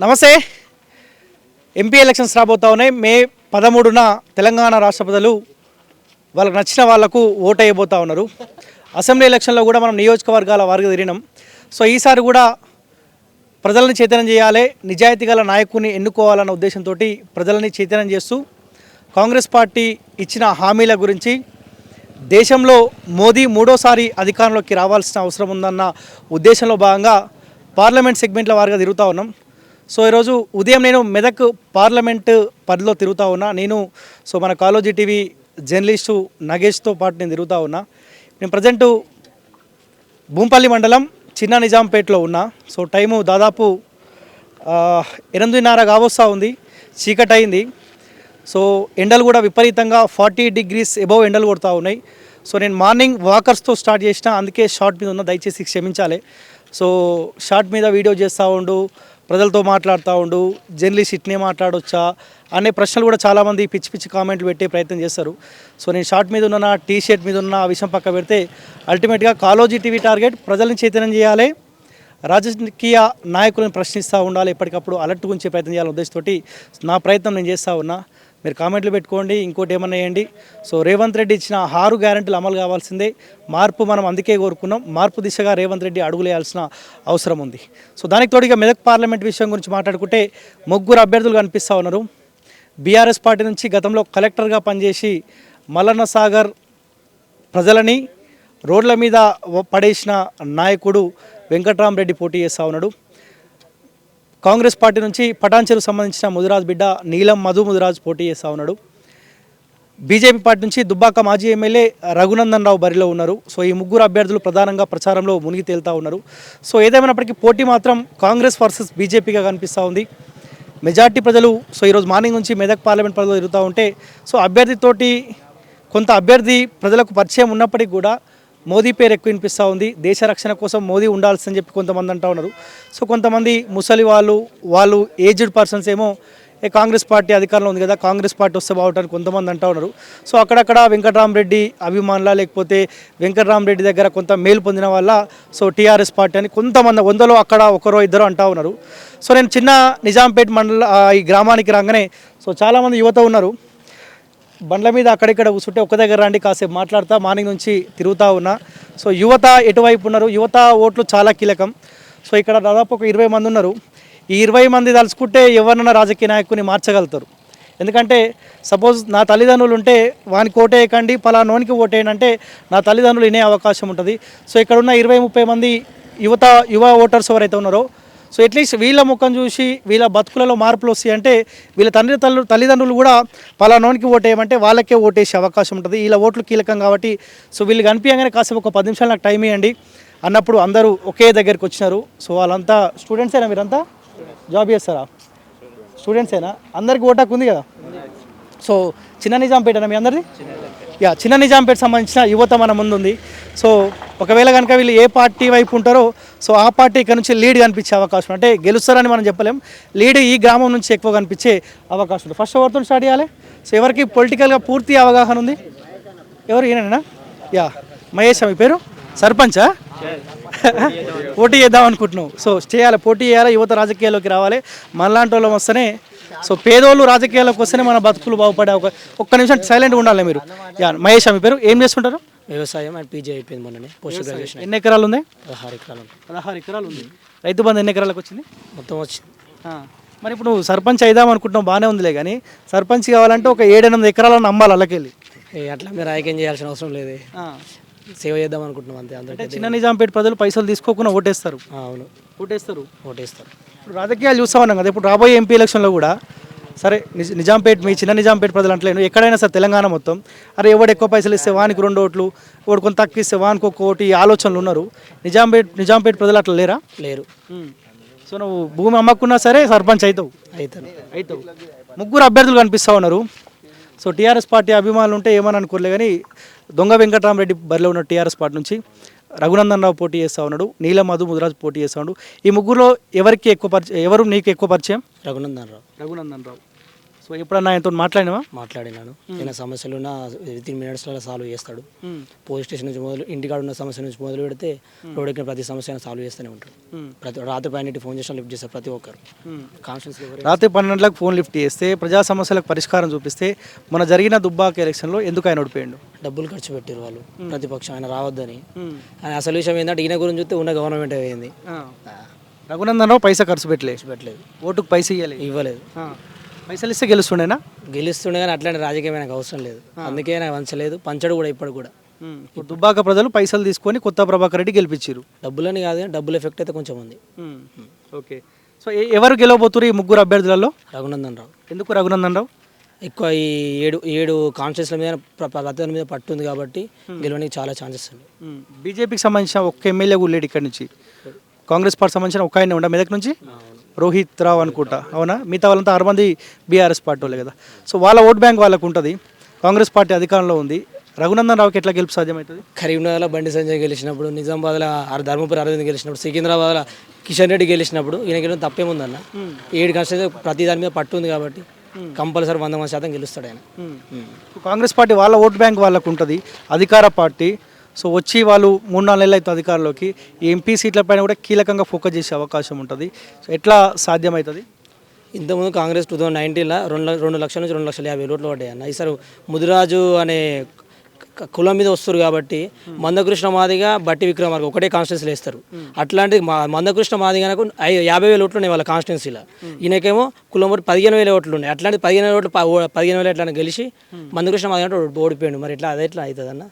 నమస్తే. MP elections రాబోతా ఉన్నాయి. మే 13న తెలంగాణ రాష్ట్ర ప్రజలు వాళ్ళకు నచ్చిన వాళ్లకు ఓటు వేయబోతూ ఉన్నారు. అసెంబ్లీ ఎలక్షన్లో కూడా మనం నియోజకవర్గాల వారిగా తిరిగినాం. సో ఈసారి కూడా ప్రజలను చైతన్యం చేయాలి, నిజాయితీ గల నాయకుని ఎన్నుకోవాలన్న ఉద్దేశంతో ప్రజలని చైతన్యం చేస్తూ కాంగ్రెస్ పార్టీ ఇచ్చిన హామీల గురించి, దేశంలో మోదీ మూడోసారి అధికారంలోకి రావాల్సిన అవసరం ఉందన్న ఉద్దేశంలో భాగంగా పార్లమెంట్ సెగ్మెంట్ల వారిగా తిరుగుతూ ఉన్నాం. సో ఈరోజు ఉదయం నేను మెదక్ పార్లమెంట్ పరిధిలో తిరుగుతూ ఉన్నా. నేను మన కాలోజీ టీవీ జర్నలిస్టు నగేష్తో పాటు నేను తిరుగుతూ ఉన్నా. నేను ప్రజెంటు భూంపల్లి మండలం చిన్న నిజాంపేటలో ఉన్నా. సో టైము దాదాపు 8:30 కావస్తూ ఉంది, చీకటి అయింది. సో ఎండలు కూడా విపరీతంగా 40 degrees అబోవ్ ఎండలు కొడుతూ ఉన్నాయి. సో నేను మార్నింగ్ వాకర్స్తో స్టార్ట్ చేసిన, అందుకే షార్ట్ మీద ఉన్న, దయచేసి క్షమించాలి. సో షార్ట్ మీద వీడియో చేస్తూ ఉండు, ప్రజలతో మాట్లాడుతూ ఉండు, జర్నలిస్ట్ ఇట్నే మాట్లాడొచ్చా అనే ప్రశ్నలు కూడా చాలామంది పిచ్చి పిచ్చి కామెంట్లు పెట్టే ప్రయత్నం చేస్తారు. సో నేను షార్ట్ మీద ఉన్న, టీ షర్ట్ మీద ఉన్న ఆ విషయం పక్క పెడితే అల్టిమేట్గా కాలోజీ టీవీ టార్గెట్ ప్రజలను చైతన్యం చేయాలి, రాజకీయ నాయకులను ప్రశ్నిస్తూ ఉండాలి, ఎప్పటికప్పుడు అలర్ట్ గురించి ప్రయత్నం చేయాలనే ఉద్దేశంతో నా ప్రయత్నం నేను చేస్తూ ఉన్నా. మీరు కామెంట్లు పెట్టుకోండి, ఇంకోటి ఏమన్నా వేయండి. సో రేవంత్ రెడ్డి ఇచ్చిన 6 గ్యారెంటీలు అమలు కావాల్సిందే. మార్పు మనం అందుకే కోరుకున్నాం. మార్పు దిశగా రేవంత్ రెడ్డి అడుగులేయాల్సిన అవసరం ఉంది. సో దానికి తోడుగా మెదక్ పార్లమెంట్ విషయం గురించి మాట్లాడుకుంటే 3 అభ్యర్థులు కనిపిస్తూ ఉన్నారు. బీఆర్ఎస్ పార్టీ నుంచి గతంలో కలెక్టర్గా పనిచేసి మల్లన్న సాగర్ ప్రజలని రోడ్ల మీద పడేసిన నాయకుడు వెంకట్రామరెడ్డి పోటీ చేస్తూ ఉన్నాడు. కాంగ్రెస్ పార్టీ నుంచి పటాన్చెరుకు సంబంధించిన ముదిరాజ్ బిడ్డ నీలం మధు ముదిరాజ్ పోటీ చేస్తూ ఉన్నాడు. బీజేపీ పార్టీ నుంచి దుబ్బాక మాజీ ఎమ్మెల్యే రఘునందన్ రావు బరిలో ఉన్నారు. సో ఈ 3 అభ్యర్థులు ప్రధానంగా ప్రచారంలో మునిగి తేలుతూ ఉన్నారు. సో ఏదేమైనప్పటికీ పోటీ మాత్రం కాంగ్రెస్ వర్సెస్ బీజేపీగా కనిపిస్తూ ఉంది. మెజార్టీ ప్రజలు ఈరోజు మార్నింగ్ నుంచి మెదక్ పార్లమెంట్ పరిధిలో తిరుగుతూ ఉంటే అభ్యర్థితోటి కొంత అభ్యర్థి ప్రజలకు పరిచయం ఉన్నప్పటికీ కూడా మోదీ పేరు ఎక్కువ వినిపిస్తూ ఉంది. దేశ రక్షణ కోసం మోదీ ఉండాల్సిందని చెప్పి కొంతమంది అంటూ ఉన్నారు. సో కొంతమంది ముసలి వాళ్ళు ఏజ్డ్ పర్సన్స్ ఏమో కాంగ్రెస్ పార్టీ అధికారంలో ఉంది కదా, కాంగ్రెస్ పార్టీ వస్తే బాగుంటుంది కొంతమంది అంటూ ఉన్నారు. సో అక్కడక్కడ వెంకట్రామరెడ్డి అభిమానుల, లేకపోతే వెంకట్రామరెడ్డి దగ్గర కొంత మేలు పొందిన వాళ్ళ టీఆర్ఎస్ పార్టీ అని కొంతమంది 100లో అక్కడ ఒకరో ఇద్దరు అంటూ ఉన్నారు. సో నేను చిన్న నిజాంపేట ఈ గ్రామానికి రాగానే చాలామంది యువత ఉన్నారు. బండ్ల మీద అక్కడిక్కడ కూర్చుంటే ఒక్క దగ్గర రండి కాసేపు మాట్లాడుతూ మార్నింగ్ నుంచి తిరుగుతూ ఉన్నా. సో యువత ఎటువైపు ఉన్నారు, యువత ఓట్లు చాలా కీలకం. సో ఇక్కడ దాదాపు ఒక 20 మంది ఉన్నారు. ఈ 20 మంది తలుచుకుంటే ఎవరినైనా రాజకీయ నాయకుని మార్చగలుగుతారు. ఎందుకంటే సపోజ్ నా తల్లిదండ్రులు ఉంటే వానికి ఓటేయకండి, పలానోనికి ఓటేయండి అంటే నా తల్లిదండ్రులు వినే అవకాశం ఉంటుంది. సో ఇక్కడ ఉన్న 20-30 మంది యువ ఓటర్స్ ఎవరైతే ఉన్నారో అట్లీస్ట్ వీళ్ళ ముఖం చూసి వీళ్ళ బతుకులలో మార్పులు వస్తాయి అంటే వీళ్ళ తల్లిదండ్రులు కూడా పలానోనికి ఓటేయమంటే వాళ్ళకే ఓటేసే అవకాశం ఉంటుంది. వీళ్ళ ఓట్లు కీలకం కాబట్టి వీళ్ళు కనిపించగానే కాసేపు ఒక 10 నిమిషాలు నాకు టైం ఇవ్వండి అన్నప్పుడు అందరూ ఒకే దగ్గరికి వచ్చినారు. సో వాళ్ళంతా స్టూడెంట్సేనా? మీరంతా జాబ్ చేస్తారా? స్టూడెంట్సేనా? అందరికీ ఓటాకు ఉంది కదా. సో చిన్న నిజాంపేటనా మీ అందరిది? చిన్న నిజాంపేట సంబంధించిన యువత మన ముందు ఉంది. సో ఒకవేళ కనుక వీళ్ళు ఏ పార్టీ వైపు ఉంటారో ఆ పార్టీ ఇక్కడ నుంచి లీడ్ కనిపించే అవకాశం, అంటే గెలుస్తారని మనం చెప్పలేం, లీడ్ ఈ గ్రామం నుంచి ఎక్కువ కనిపించే అవకాశం ఉంది. ఫస్ట్ ఎవరితో స్టార్ట్ చేయాలి? సో ఎవరికి పొలిటికల్గా పూర్తి అవగాహన ఉంది? ఎవరు? ఈయననా? మహేష్. మీ పేరు? సర్పంచా? పోటీ చేద్దాం అనుకుంటున్నావు. సో చేయాలి, పోటీ చేయాలి, యువత రాజకీయాల్లోకి రావాలి. మనలాంటి వాళ్ళం వస్తేనే, పేదోళ్ళు రాజకీయాల్లోకి వస్తేనే మన బతుకులు బాగుపడే ఒక్క నిమిషం సైలెంట్గా ఉండాలి మీరు. మహేష్. మీ పేరు? ఏం చేస్తుంటారు? వ్యవసాయం అండ్ పీజీ అయిపోయింది మొన్ననే, పోస్ట్ గ్రాడ్యుయేషన్. ఎన్ని ఎకరాలు ఉంది? 16 ఎకరాలు. 16 ఎకరాలు ఉంది. రైతు బంధు ఎన్ని ఎకరాలకు వచ్చింది? మొత్తం వచ్చింది. మరి ఇప్పుడు నువ్వు సర్పంచ్ అయిదాం అనుకుంటున్నావు, బాగానే ఉందిలే, కానీ సర్పంచ్ కావాలంటే ఒక 7-8 ఎకరాలను అమ్మాలి అల్లకెళ్ళి. అట్లా మీరు రాజకీయం చేయాల్సిన అవసరం లేదు, సేవ చేద్దాం అనుకుంటున్నాం అంతే. అంటే చిన్న నిజాంపేట ప్రజలు పైసలు తీసుకోకుండా ఓటేస్తారు. అవును, ఓటేస్తారు. ఇప్పుడు రాజకీయాలు చూస్తూ ఉన్నాం కదా. ఇప్పుడు రాబోయే ఎంపీ ఎలక్షన్లో కూడా సరే నిజాంపేట, మీ చిన్న నిజాంపేట ప్రజలు అంటలేను, ఎక్కడైనా సరే తెలంగాణ మొత్తం, అరే ఎవడు ఎక్కువ పైసలు ఇస్తే వానికి 2 ఓట్లు, ఎవడు కొంత తక్కువ ఇస్తే వానికి 1 ఓటు, ఈ ఆలోచనలు ఉన్నారు. నిజాంపేట ప్రజలు అట్లా లేరు. సో నువ్వు భూమి అమ్మకున్నా సరే సర్పంచ్ అవుతావు. 3 అభ్యర్థులు కనిపిస్తూ ఉన్నారు. సో టీఆర్ఎస్ పార్టీ అభిమానులు ఉంటే ఏమని అనుకోలే, కానీ దొంగ వెంకట్రామరెడ్డి బరిలో ఉన్న టీఆర్ఎస్ పార్టీ నుంచి రఘునందన్ రావు పోటీ చేస్తూ ఉన్నాడు, నీలం మధు ముదిరాజ్ పోటీ చేస్తూ ఉన్నాడు. ఈ 3లో ఎవరికి ఎక్కువ ఎవరు నీకు ఎక్కువ పరిచయం? రఘునందన్ రావు. సో ఎప్పుడన్నా ఆయనతో మాట్లాడినావా? మాట్లాడినాను. ఏదైనా సమస్యలు ఉన్న వితిన్ మినిట్స్లో సాల్వ్ చేస్తాడు. పోలీస్ స్టేషన్ నుంచి మొదలు ఇంటికాడ ఉన్న సమస్య నుంచి మొదలు పెడితే రోడ్ ఎక్కిన ప్రతి సమస్యను సాల్వ్ చేస్తూనే ఉంటాడు. ప్రతి రాత్రి 12 ఫోన్ చేసిన లిఫ్ట్ చేస్తారు ప్రతి ఒక్కరు. కాన్ఫిడెన్స్ రాత్రి 12 గంటలకు ఫోన్ లిఫ్ట్ చేస్తే ప్రజా సమస్యలకు పరిష్కారం చూపిస్తే మన జరిగిన దుబ్బాక ఎలక్షన్లో ఎందుకు ఆయన ఓడిపోయాడు? డబ్బులు ఖర్చు పెట్టారు వాళ్ళు ప్రతిపక్షం, ఆయన రావద్దని. ఆయన అసలు విషయం ఏంటంటే ఈయన గురించి చూస్తే ఉన్న గవర్నమెంట్ అయింది. రఘునందన్ రావు పైసా ఖర్చు పెట్టలేదు, ఓటుకు పైసా ఇవ్వలేదు. పైసలు ఇస్తే గెలుస్తుండేనా? గెలుస్తుండే కానీ అట్లాంటి రాజకీయం ఆయనకు అవసరం లేదు, అందుకే నాకు వంచలేదు, పంచడు కూడా ఇప్పుడు కూడా. ఇప్పుడు దుబ్బాక ప్రజలు పైసలు తీసుకొని కొత్త ప్రభాకర్ రెడ్డి గెలిపించారు. డబ్బులని కాదు కానీ డబ్బులు ఎఫెక్ట్ అయితే కొంచెం ఉంది. ఓకే, సో ఎవరు గెలవబోతున్నారు ఈ ముగ్గురు అభ్యర్థులలో? రఘునందన్ రావు. ఎందుకు రఘునందన్ రావు? ఎక్కువ ఈ ఏడు కాన్స్టిట్యూన్సీల మీద ప్రతి మీద పట్టు ఉంది కాబట్టి గెలవడానికి చాలా ఛాన్సెస్ ఉంది. బీజేపీకి సంబంధించిన ఒక్క ఎమ్మెల్యే కూడా లేడు ఇక్కడ నుంచి. కాంగ్రెస్ పార్టీ సంబంధించిన ఒక ఆయన ఉండ మెదక్ నుంచి, రోహిత్ రావు అనుకుంటా, అవునా? మిగతా వాళ్ళంతా 6 మంది బీఆర్ఎస్ పార్టీ వాళ్ళే కదా. సో వాళ్ళ ఓట్ బ్యాంక్ వాళ్ళకు ఉంటుంది. కాంగ్రెస్ పార్టీ అధికారంలో ఉంది. రఘునందన్ రావుకి ఎట్లా గెలుపు సాధ్యమవుతుంది? కరీంనగర్లో బండి సంజయ్ గెలిచినప్పుడు, నిజామాబాద్లో ధర్మపురి అరవింద్ గెలిచినప్పుడు, సికింద్రాబాద్లో కిషన్ రెడ్డి గెలిచినప్పుడు ఈయన గెలిచిన తప్పేముందన్న. 7 కాన్స్టిట్యూన్సీ ప్రతి దాని మీద పట్టు ఉంది కాబట్టి కంపల్సరీ 100% గెలుస్తాడు ఆయన. కాంగ్రెస్ పార్టీ వాళ్ళ ఓట్ బ్యాంక్ వాళ్ళకు ఉంటుంది, అధికార పార్టీ. సో వచ్చి వాళ్ళు 3-4 నెలలు అయితే అధికారంలోకి ఈ ఎంపీ సీట్లపైన కూడా కీలకంగా ఫోకస్ చేసే అవకాశం ఉంటుంది. సో ఎట్లా సాధ్యమవుతుంది? ఇంతకుముందు కాంగ్రెస్ 2019లో 2 లక్షల నుంచి 2,50,000 ఓట్లు పడ్డాయి అన్న. ఈసారి ముదిరాజు అనే కులం మీద వస్తారు కాబట్టి మందకృష్ణ మాదిగా బట్టి విక్రమార్క ఒకటే కాన్స్టిట్యున్సీలో వేస్తారు. అట్లాంటి మందకృష్ణ మాదిగనకు 50,000 ఓట్లు ఉన్నాయి వాళ్ళ కాన్స్టిట్యున్సీలో. ఈయనకేమో కులం ఓటు 15,000 ఓట్లు ఉన్నాయి. అట్లాంటి 15,000 ఓట్లు 15,000 ఎట్లా గెలిచి మందకృష్ణ మాదిగ ఓడిపోయాడు. మరి ఎట్లా అది ఎట్లా అవుతుంది అన్న?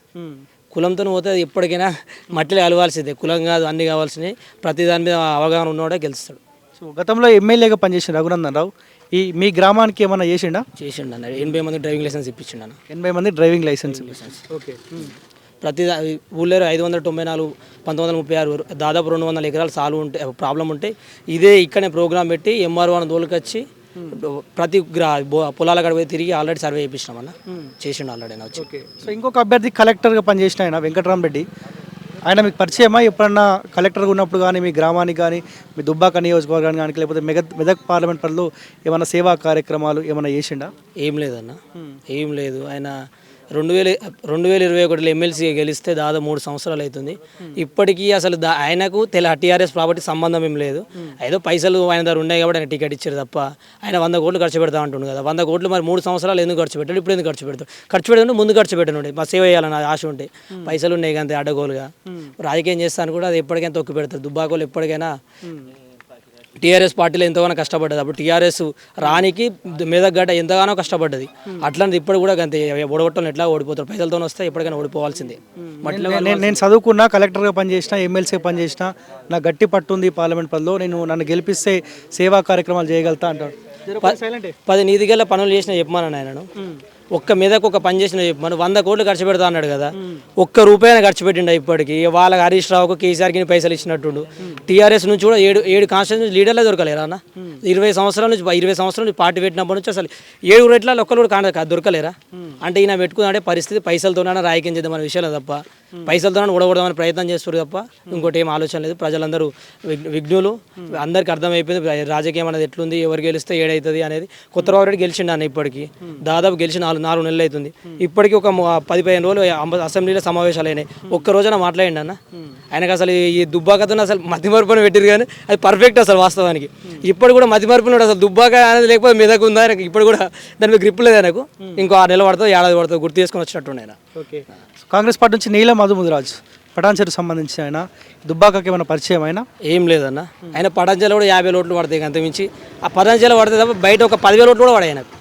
కులంతో పోతే ఎప్పటికైనా మట్టిలో కలవాల్సిందే. కులం కాదు, అన్ని కావాల్సినవి. ప్రతి దాని మీద అవగాహన ఉన్నవాడే గెలుస్తాడు. సో గతంలో ఎమ్మెల్యేగా పనిచేసిన రఘునందన్ రావు మీ గ్రామానికి ఏమైనా చేసిండా? చేసిండు అన్న. 80 మంది డ్రైవింగ్ లైసెన్స్ ఇప్పించిండు అన్న. 80 మంది డ్రైవింగ్ లైసెన్స్. ఓకే. ప్రతి ఊళ్ళో 594 1936 దాదాపు 200 ఎకరాలు సాలు ఉంటే ప్రాబ్లం ఉంటే ఇదే ఇక్కడనే ప్రోగ్రామ్ పెట్టి ఎంఆర్ఓ అని దోలుకొచ్చి ప్రతి పొలాల కాడ పోయి తిరిగి ఆల్రెడీ సర్వే చేయించినామన్న. చేసిండు ఆల్రెడీ వచ్చి. ఓకే. సో ఇంకొక అభ్యర్థి కలెక్టర్గా పనిచేసిన ఆయన వెంకటరామరెడ్డి, ఆయన మీకు పరిచయమా? ఎప్పుడన్నా కలెక్టర్గా ఉన్నప్పుడు కానీ మీ గ్రామానికి కానీ మీ దుబ్బాక నియోజకవర్గానికి కానీ లేకపోతే మెదక్ పార్లమెంట్ పరిధిలో ఏమైనా సేవా కార్యక్రమాలు ఏమైనా చేసిండా? ఏం లేదన్న, ఏం లేదు. ఆయన 2021లో ఎమ్మెల్సీ గెలిస్తే దాదాపు 3 సంవత్సరాలు అవుతుంది. ఇప్పటికీ అసలు ఆయనకు టీఆర్ఎస్ ప్రాపర్టీ సంబంధం ఏం లేదు. ఏదో పైసలు ఆయన దగ్గర ఉన్నాయి కాబట్టి ఆయన టికెట్ ఇచ్చారు తప్ప ఆయన 100 కోట్లు ఖర్చు పెడతా అంటుండు కదా. 100 కోట్లు మరి 3 సంవత్సరాలు ఎందుకు ఖర్చు పెట్టాడు? ఇప్పుడు ఎందుకు ఖర్చు పెడతాడు? ఖర్చు పెట్టడం ముందు ఖర్చు పెట్టండి. మా సేవ చేయాలని ఆశ ఉంటే పైసలు ఉన్నాయి అంతే అడ్డగోలుగా రాజకీయం చేస్తాను కూడా అది ఎప్పటికైనా తొక్కి పెడతారు. దుబ్బాకోలు ఎప్పటికైనా టీఆర్ఎస్ పార్టీలో ఎంతగానో కష్టపడ్డది. అప్పుడు టీఆర్ఎస్ రానికి మెదక్ గడ్డ ఎంతగానో కష్టపడ్డది. అట్లాంటిది ఇప్పుడు కూడా అంతే. ఓడగొట్టడం ఎట్లా ఓడిపోతారు? పైసలతో వస్తే ఎప్పటికైనా ఓడిపోవాల్సిందే. నేను చదువుకున్నా, కలెక్టర్గా పనిచేసిన, ఎమ్మెల్సీగా పనిచేసిన, నా గట్టి పట్టుంది పార్లమెంట్ పనిలో, నన్ను గెలిపిస్తే సేవా కార్యక్రమాలు చేయగలుగుతా అంటాడు. 10 నీతిగల పనులు చేసిన చెప్పమని ఆయనను. ఒక్క మీదకు ఒక పని చేసిన చెప్పమని 100 కోట్లు ఖర్చు పెడతా అన్నాడు కదా. ఒక్క రూపాయన ఖర్చు పెట్టిండు ఇప్పటికి. వాళ్ళకి హరీష్ రావుకు కేసీఆర్కి పైసలు ఇచ్చినట్టుండు. టీఆర్ఎస్ నుంచి కూడా 7 కాన్స్టిట్యూన్సీ లీడర్లే దొరకలేరా అన్న? 20 సంవత్సరాల నుంచి పార్టీ పెట్టినప్పటి నుంచి అసలు 7 రేట్ల ఒక్కరు కూడా దొరకలేరా? అంటే ఈయన పెట్టుకున్నాడే పరిస్థితి పైసలతోనే రాజకీయం చేద్దామనే విషయాలు తప్ప, పైసలతో ఓడగొడదామని ప్రయత్నం చేస్తారు తప్ప ఇంకోటి ఏం ఆలోచన లేదు. ప్రజలందరూ విఘ్నులు, అందరికీ అర్థమైపోయింది రాజకీయం అనేది ఎట్లుంది, ఎవరు గెలిస్తే ఏడవుతుంది అనేది. కొత్తరావు రెడ్డి గెలిచిండు అన్న. ఇప్పటికి దాదాపు గెలిచి 4 నెలలు అవుతుంది. ఇప్పటికీ ఒక 10-15 రోజులు అసెంబ్లీలో సమావేశాలు అయినాయి. ఒక్క రోజున మాట్లాడిండు అన్న. ఆయనకు అసలు ఈ దుబ్బాకతో అసలు మతిమరుపుని పెట్టిరు కానీ అది పర్ఫెక్ట్ అసలు వాస్తవానికి. ఇప్పుడు కూడా మతిమరుపుని అసలు దుబ్బాక అనేది లేకపోతే మెదక్ ఉందా ఆయనకు? ఇప్పుడు కూడా దాని మీద గ్రిప్ లేదు ఆయనకు. ఇంకో 6 నెలలు పడుతుంది, 7 పడుతుంది, గుర్తు చేసుకొని వచ్చినట్టు ఆయన. ఓకే. కాంగ్రెస్ పార్టీ నుంచి నీలం ముదిరాజ్ పటాన్చెరు సంబంధించి ఆయన దుబ్బాకకి ఏమైనా పరిచయం? అయినా ఏం లేదన్న. ఆయన పటాన్చెరు కూడా 50 ఓట్లు పడతాయి అంతమించి. ఆ పటాన్చెరు పడితే తప్ప బయట ఒక 10,000 ఓట్లు కూడా పడాయి ఆయనకు.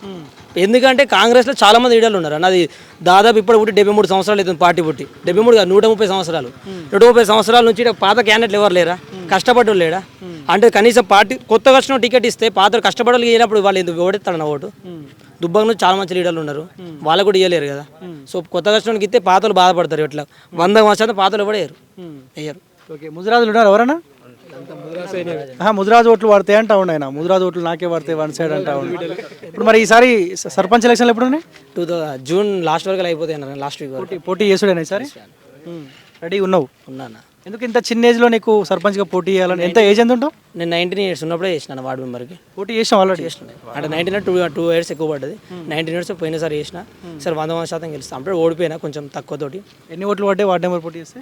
ఎందుకంటే కాంగ్రెస్లో చాలామంది లీడర్లు ఉన్నారు అన్నది. దాదాపు ఇప్పుడు పుట్టి 73 సంవత్సరాలు అవుతుంది పార్టీ పుట్టి. 73 కాదు, 130 సంవత్సరాలు. 130 సంవత్సరాల నుంచి పాత క్యాండిడేట్లు ఎవరు లేరా? కష్టపడ్డ లేడా? అంటే కనీసం పార్టీ కొత్తగా వచ్చిన టికెట్ ఇస్తే పాత కష్టపడాలి అయినప్పుడు వాళ్ళు ఎందుకు ఓడిస్తాడన్న ఓటు? దుబ్బాక నుంచి చాలా మంచి లీడర్లు ఉన్నారు, వాళ్ళు కూడా ఇవ్వలేరు కదా. సో కొత్తగా వచ్చినకి ఇస్తే పాతలు బాధపడతారు. ఇట్లా 100% పాతలు కూడా వేయరు. ఓకే. ముదిరాజులు ఉన్నారు ఎవరన్నా? ముదిరాజు ఓట్లు పడతాయి అంటా ఉండు ఆయన. ముదిరాజు ఓట్లు నాకే పడతాయి వన్ సైడ్ అంటా ఉండు. ఇప్పుడు మరి ఈసారి సర్పంచ్ ఎలక్షన్లు ఎప్పుడు ఉన్నాయి? జూన్ లాస్ట్ వరకు అయిపోతాయి. లాస్ట్ వీక్ పోటీ చేసుడేనా ఈసారి? రెడీ ఉన్నావు? ఉన్నానా. ఎందుకు ఇంత చిన్న ఏజ్లో నీకు సర్పంచ్గా పోటీ చేయాలని? ఎంత ఏజ్ ఎంత ఉంటావు? నేను 19 ఇయర్స్ ఉన్నప్పుడే చేసిన వార్డు మెంబర్కి పోటీ చేసాం ఆల్రెడీ. అంటే 19 టూ ఇయర్స్ ఎక్కువ పడ్డది. 19 ఇయర్స్ పోయినసారి చేసిన. సరే 100% గెలుస్తాను. అప్పుడే ఓడిపోయినా కొంచెం తక్కువ తోటి. ఎన్ని ఓట్లు పడ్డాయి వార్డు నెంబర్ పోటీ చేస్తే?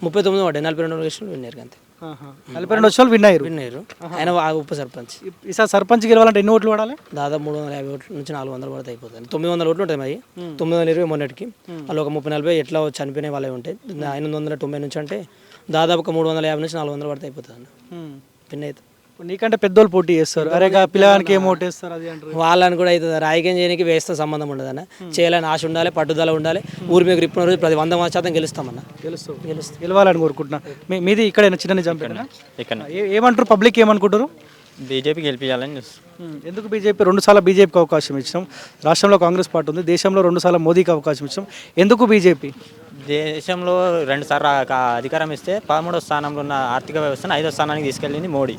39 పడ్డాయి. 42 లక్షలు విన్నారు అంతే. 42 వచ్చే వాళ్ళు విన్ అయ్యారు. విన్నారు. ఆయన ఉప సర్పంచ్. ఈసారి సర్పంచ్ గెలవాలంటే ఎన్ని ఓట్లు పడాలి? దాదాపు 350 ఓట్ల నుంచి 400 పడితే అయిపోతుంది. 900 ఓట్లు ఉంటాయి మరి. 920 మొన్నటికి వాళ్ళు ఒక 30-40 ఎట్లా చనిపోయిన వాళ్ళే ఉంటాయి. 890 నుంచి అంటే దాదాపు ఒక 350 నుంచి 400 పడితే అయిపోతుంది. విన్ అయితే నీకంటే పెద్దోళ్ళు పోటీ చేస్తారు. అరే పిల్లగానికి ఏం ఓటు వేస్తారు అది అంటారు. వాళ్ళని కూడా అవుతుంది. రాజకీయం చేయడానికి వేస్తే సంబంధం ఉండదు అన్న. చేయాలని ఆశ ఉండాలి, పట్టుదల ఉండాలి. ఊరి మీద గ్రిప్ రోజు 100% గెలుస్తామన్న. గెలవాలని కోరుకుంటున్నా. మీది ఇక్కడ చిన్న నిజాంపేటనా? ఇక్కడ ఏమంటారు పబ్లిక్ ఏమనుకుంటారు? బీజేపీ గెలిపించాలని చూస్తాం. ఎందుకు బీజేపీ? 2 సార్లు బీజేపీకి అవకాశం ఇచ్చాం. రాష్ట్రంలో కాంగ్రెస్ పార్టీ ఉంది. దేశంలో 2 సార్లు మోదీకి అవకాశం ఇచ్చాం. ఎందుకు బీజేపీ? దేశంలో 2 సార్లు అధికారం ఇస్తే 13వ స్థానంలో ఉన్న ఆర్థిక వ్యవస్థను 5వ స్థానానికి తీసుకెళ్ళింది మోడీ.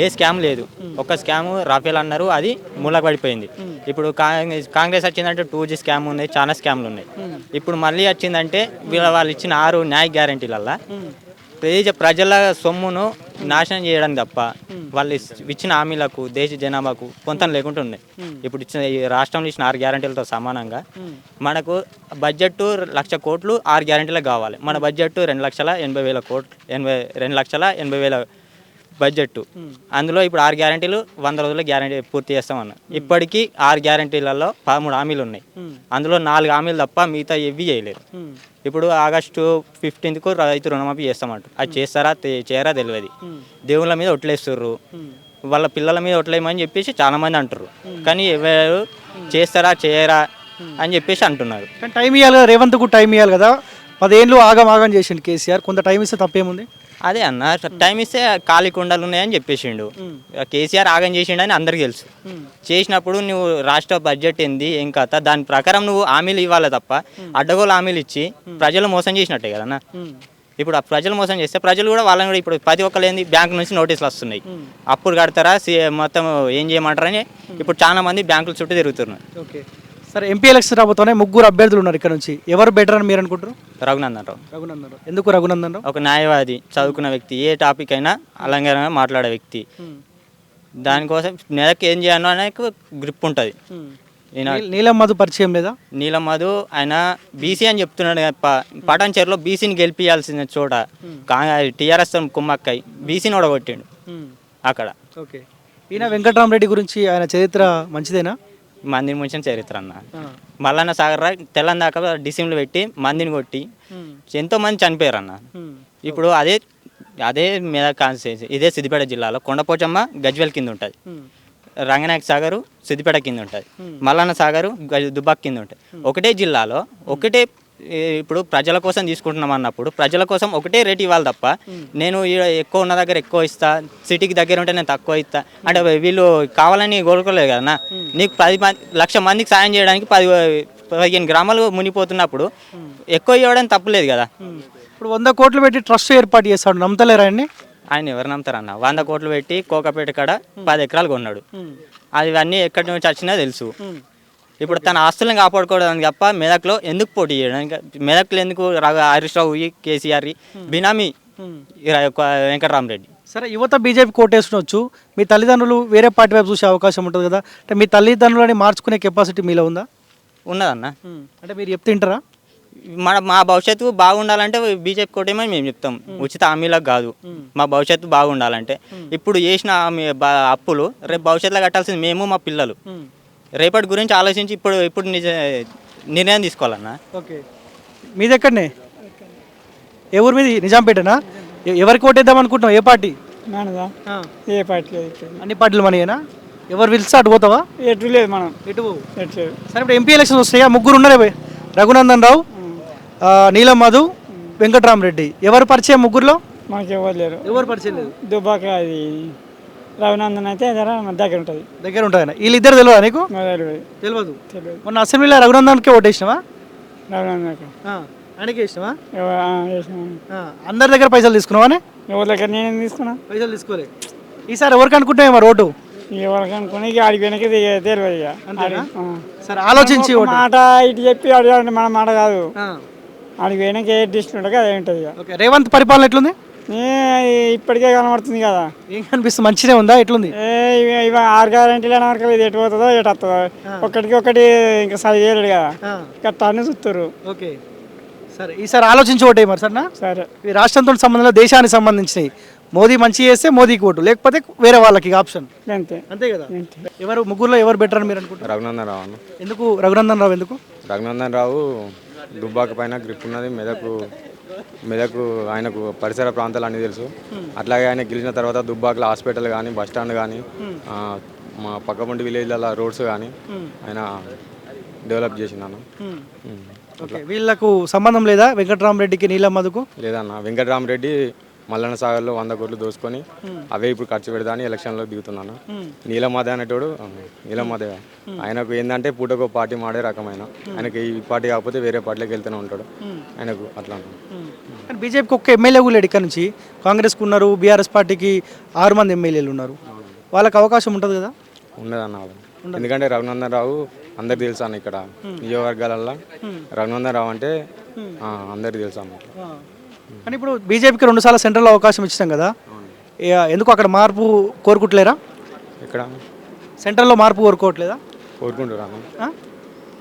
ఏ స్కామ్ లేదు. ఒక్క స్కామ్ రాఫేల్ అన్నారు, అది మూలకు పడిపోయింది. ఇప్పుడు కాంగ్రెస్ వచ్చిందంటే 2G స్కామ్ ఉన్నాయి, చాలా స్కామ్లు ఉన్నాయి. ఇప్పుడు మళ్ళీ వచ్చిందంటే వాళ్ళు ఇచ్చిన 6 న్యాయ గ్యారంటీలల్లా ప్రజల సొమ్మును నాశనం చేయడానికి తప్ప వాళ్ళు ఇచ్చిన హామీలకు దేశ జనాభాకు పొంతం లేకుండా ఉన్నాయి. ఇప్పుడు ఇచ్చిన ఈ రాష్ట్రంలో ఇచ్చిన 6 గ్యారంటీలతో సమానంగా మనకు బడ్జెట్ 1,00,000 కోట్లు 6 గ్యారంటీలకు కావాలి. మన బడ్జెట్ 2,80,000 కోట్లు, 2,80,000 బడ్జెట్. అందులో ఇప్పుడు 6 గ్యారంటీలు 100 రోజుల్లో గ్యారంటీ పూర్తి చేస్తామన్నారు. ఇప్పటికీ 6 గ్యారంటీలలో 13 హామీలు ఉన్నాయి. అందులో 4 హామీలు తప్ప మిగతా ఏవి చేయలేరు. ఇప్పుడు ఆగస్టు 15కు రైతు రుణమాఫీ చేస్తామంటారు. అది చేస్తారా చేయరా తెలియదు. దేవుళ్ళ మీద ఒట్లేస్తుర్రు, వాళ్ళ పిల్లల మీద ఒట్లేయమని చెప్పేసి చాలా మంది అంటారు. కానీ ఎవరు చేస్తారా చేయరా అని చెప్పేసి అంటున్నారు. కానీ టైం ఇవ్వాలి కదా, రేవంత్కు టైం ఇవ్వాలి కదా. 10 ఏళ్ళు ఆగమాగం చేసిండు కేసీఆర్. కొంత టైం ఇస్తే తప్పేముంది? అదే అన్న, టైం ఇస్తే ఖాళీ కుండలు ఉన్నాయని చెప్పేసిండు. కేసీఆర్ ఆగం చేసిండని అందరికీ తెలుసు. చేసినప్పుడు నువ్వు రాష్ట్ర బడ్జెట్ ఏంది ఏం కథ, దాని ప్రకారం నువ్వు హామీలు ఇవ్వాలి తప్ప అడ్డగోలు హామీలు ఇచ్చి ప్రజలు మోసం చేసినట్టే కదన్నా. ఇప్పుడు ఆ ప్రజలు మోసం చేస్తే ప్రజలు కూడా వాళ్ళని కూడా ఇప్పుడు ప్రతి ఒక్కరు ఏంది బ్యాంకు నుంచి నోటీసులు వస్తున్నాయి. అప్పుడు కడతారా మొత్తం ఏం చేయమంటారని ఇప్పుడు చాలా మంది బ్యాంకుల చుట్టూ తిరుగుతున్నారు. ఓకే, సరే ఎంపీ ఎలక్షన్ రాబోతున్నాయి. 3 అభ్యర్థులు ఉన్నారు ఇక్కడ నుంచి. ఎవరు బెటర్ అని మీరు అనుకుంటారు? రఘునందన్ రావు. ఎందుకు రఘునందన్ రావు? ఒక న్యాయవాది, చదువుకున్న వ్యక్తి, ఏ టాపిక్ అయినా అలంకారంగా మాట్లాడే వ్యక్తి. దానికోసం నెలకు ఏం చేయాలో అనే గ్రిప్ ఉంటుంది. నీలం మధు పరిచయం లేదా? నీలం మధు ఆయన బీసీ అని చెప్తున్నాడు. పటాన్చేరులో బీసీని గెలిపించాల్సిన చోట టీఆర్ఎస్ కుమ్మక్కై బీసీని ఓడగొట్టిండు అక్కడ. ఓకే, ఈయన వెంకటరామరెడ్డి గురించి ఆయన చరిత్ర మంచిదేనా? మందిని ముంచిన చరిత్ర అన్న. మల్లన్న సాగర్ తెల్లని దాకా డిసిమ్లు పెట్టి మందిని కొట్టి ఎంతో మంది చనిపోయారు అన్న. ఇప్పుడు అదే మీద కాన్స్టిట్యూన్సీ ఇదే సిద్దిపేట జిల్లాలో కొండపోచమ్మ గజ్వెల్ కింద ఉంటుంది, రంగనాయక సాగరు సిద్దిపేట కింద ఉంటుంది, మల్లన్న సాగరు దుబ్బాక్ కింద ఉంటుంది. ఒకటే జిల్లాలో ఒకటే. ఇప్పుడు ప్రజల కోసం తీసుకుంటున్నాం అన్నప్పుడు ప్రజల కోసం ఒకటే రేట్ ఇవ్వాలి తప్ప నేను ఎక్కువ ఉన్న దగ్గర ఎక్కువ ఇస్తా, సిటీకి దగ్గర ఉంటే నేను తక్కువ ఇస్తా అంటే వీళ్ళు కావాలని కోరుకోలేదు కదా. నీకు 10 మందికి సాయం చేయడానికి 15 గ్రామాలు మునిగిపోతున్నప్పుడు ఎక్కువ ఇవ్వడానికి తప్పులేదు కదా. ఇప్పుడు 100 కోట్లు పెట్టి ట్రస్ట్ ఏర్పాటు చేస్తాడు, నమ్మతలేరా ఆయన్ని? ఆయన ఎవరు నమ్ముతారన్న? 100 కోట్లు పెట్టి కోకపేట కాడ 10 ఎకరాలు కొన్నాడు. అవన్నీ ఎక్కడి నుంచి వచ్చినా తెలుసు. ఇప్పుడు తన ఆస్తులను కాపాడుకోవడానికి తప్ప మెదక్లో ఎందుకు పోటీ చేయడానికి? మెదక్లో ఎందుకు హరీష్ రావు, కేసీఆర్ బినామీ వెంకటరామరెడ్డి. సరే, యువత బీజేపీ కోటేసుకోవచ్చు. మీ తల్లిదండ్రులు వేరే పార్టీ వైపు చూసే అవకాశం ఉంటుంది కదా. అంటే మీ తల్లిదండ్రులని మార్చుకునే కెపాసిటీ మీలో ఉందా? ఉన్నదన్న. అంటే మీరు చెప్తుంటారా? మా భవిష్యత్తు బాగుండాలంటే బీజేపీ కోటేమని మేము చెప్తాం. ఉచిత హామీలకు కాదు, మా భవిష్యత్తు బాగుండాలంటే. ఇప్పుడు చేసిన అప్పులు రేపు భవిష్యత్తులో కట్టాల్సింది మేము, మా పిల్లలు. రేపటి గురించి ఆలోచించి ఇప్పుడు నిర్ణయం తీసుకోవాలన్నా. ఓకే, మీది ఎక్కడనే? ఏ ఊరు మీది? నిజాంపేటనా? ఎవరికి ఓటేద్దాం అనుకుంటున్నావు? ఏ పార్టీ? ఏ పార్టీ? అన్ని పార్టీలు మనయేనా? ఎవరు పిలిస్తే అటు పోతావా? ఎటు లేదు మనం. ఎటు పోవు. సరే, ఇప్పుడు ఎంపీ ఎలక్షన్స్ వస్తాయా? 3 ఉన్నారే, రఘునందన్ రావు, నీలం మధు, వెంకటరామరెడ్డి. ఎవరు పరిచయం 3లో? మాకు ఎవరు లేరు. ఎవరు పరిచయం లేదు. దుబ్బాక అది రఘునందన్ అయితే దగ్గర ఉంటుంది. దగ్గర ఉంటుంది. వీళ్ళిద్దరు తెలియదా నీకు? తెలియదు. మొన్న అసెంబ్లీలో రఘునందన్కే ఓటేసినావా? రఘునందన్ ఆయనకే ఇష్టమా? అందరి దగ్గర పైసలు తీసుకున్నావా? ఎవరి దగ్గర నేను తీసుకున్నా? పైసలు తీసుకోలే. ఈసారి ఎవరికి అనుకుంటున్నావు మరి ఓటు? ఎవరికి అనుకుని ఆడికి వెనక్కి తెలియదు ఇక. సరే, ఆలోచించి మాట ఇటు చెప్పి అడగాలంటే మన మాట కాదు. ఆడికి వెనక ఏ డిస్ట్రిక్ట్ ఉంటుంది అదే ఉంటుంది ఇక. రేవంత్ పరిపాలన ఎట్లుంది? ఇప్పటికే కనబడుతుంది కదా. ఏం కనిపిస్తుంది, మంచిగా ఉందా, ఎట్లుంది? ఇవి 6 గ్యారెంటీలు వరకు ఇది ఎటు పోతుందో ఎటు వస్తుందో, ఒక్కటికి ఒకటి ఇంకా సరి చేయలేడు కదా, గట్ట అని చూస్తారు. ఓకే, సరే ఈసారి ఆలోచించి ఓటే మరి సరేనా. సరే, ఈ రాష్ట్రంతో సంబంధంలో దేశానికి సంబంధించినవి మోదీ మంచి చేస్తే మోదీకి ఓటు, లేకపోతే వేరే వాళ్ళకి ఆప్షన్, అంతే అంతే కదా. ఎవరు ముగ్గురులో ఎవరు బెటర్ అని మీరు అనుకుంటారు? రఘునందన్ రావు అన్న. ఎందుకు రఘునందన్ రావు? ఎందుకు? రఘునందన్ రావు దుబ్బాక పైన గ్రిప్ ఉన్నది, మెదకు ఆయనకు పరిసర ప్రాంతాలు అన్నీ తెలుసు. అట్లాగే ఆయన గెలిచిన తర్వాత దుబ్బాకలో హాస్పిటల్ కానీ, బస్ స్టాండ్ కానీ, మా పక్కపంటి విలేజ్ల రోడ్స్ కానీ ఆయన డెవలప్ చేసిందన్న. ఓకే, వీళ్ళకు సంబంధం లేదా వెంకట్రామరెడ్డికి, నీలమ్మధుకు? లేదన్న, వెంకటరామరెడ్డి మల్లన్న సాగర్లో 100 కోట్లు దోసుకొని అవే ఇప్పుడు ఖర్చు పెడతా అని ఎలక్షన్లో దిగుతున్నాను. నీలమ్మదే అనేటోడు, నీలమ్మదే ఆయనకు ఏంటంటే పూటకో పార్టీ మాడే రకమైన, ఆయనకి ఈ పార్టీ కాకపోతే వేరే పార్టీలోకి వెళ్తూనే ఉంటాడు ఆయనకు అట్లా. కానీ బీజేపీకి ఒక్క ఎమ్మెల్యే కూడా లేడు ఇక్కడ నుంచి. కాంగ్రెస్కి ఉన్నారు, బీఆర్ఎస్ పార్టీకి 6 మంది ఎమ్మెల్యేలు ఉన్నారు. వాళ్ళకి అవకాశం ఉంటుంది కదా? ఉండదన్న, ఎందుకంటే రఘునందన్ రావు అందరికి తెలుసు అన్న. ఇక్కడ నియోజకవర్గాలల్లో రఘునందన్ రావు అంటే అందరికి తెలుసు అన్న. కానీ ఇప్పుడు బీజేపీకి 2 సార్లు సెంట్రల్లో అవకాశం ఇచ్చాం కదా, ఎందుకు అక్కడ మార్పు కోరుకుంటలేరా? ఇక్కడ సెంట్రల్లో మార్పు కోరుకోవట్లేదా? కోరుకుంటారా?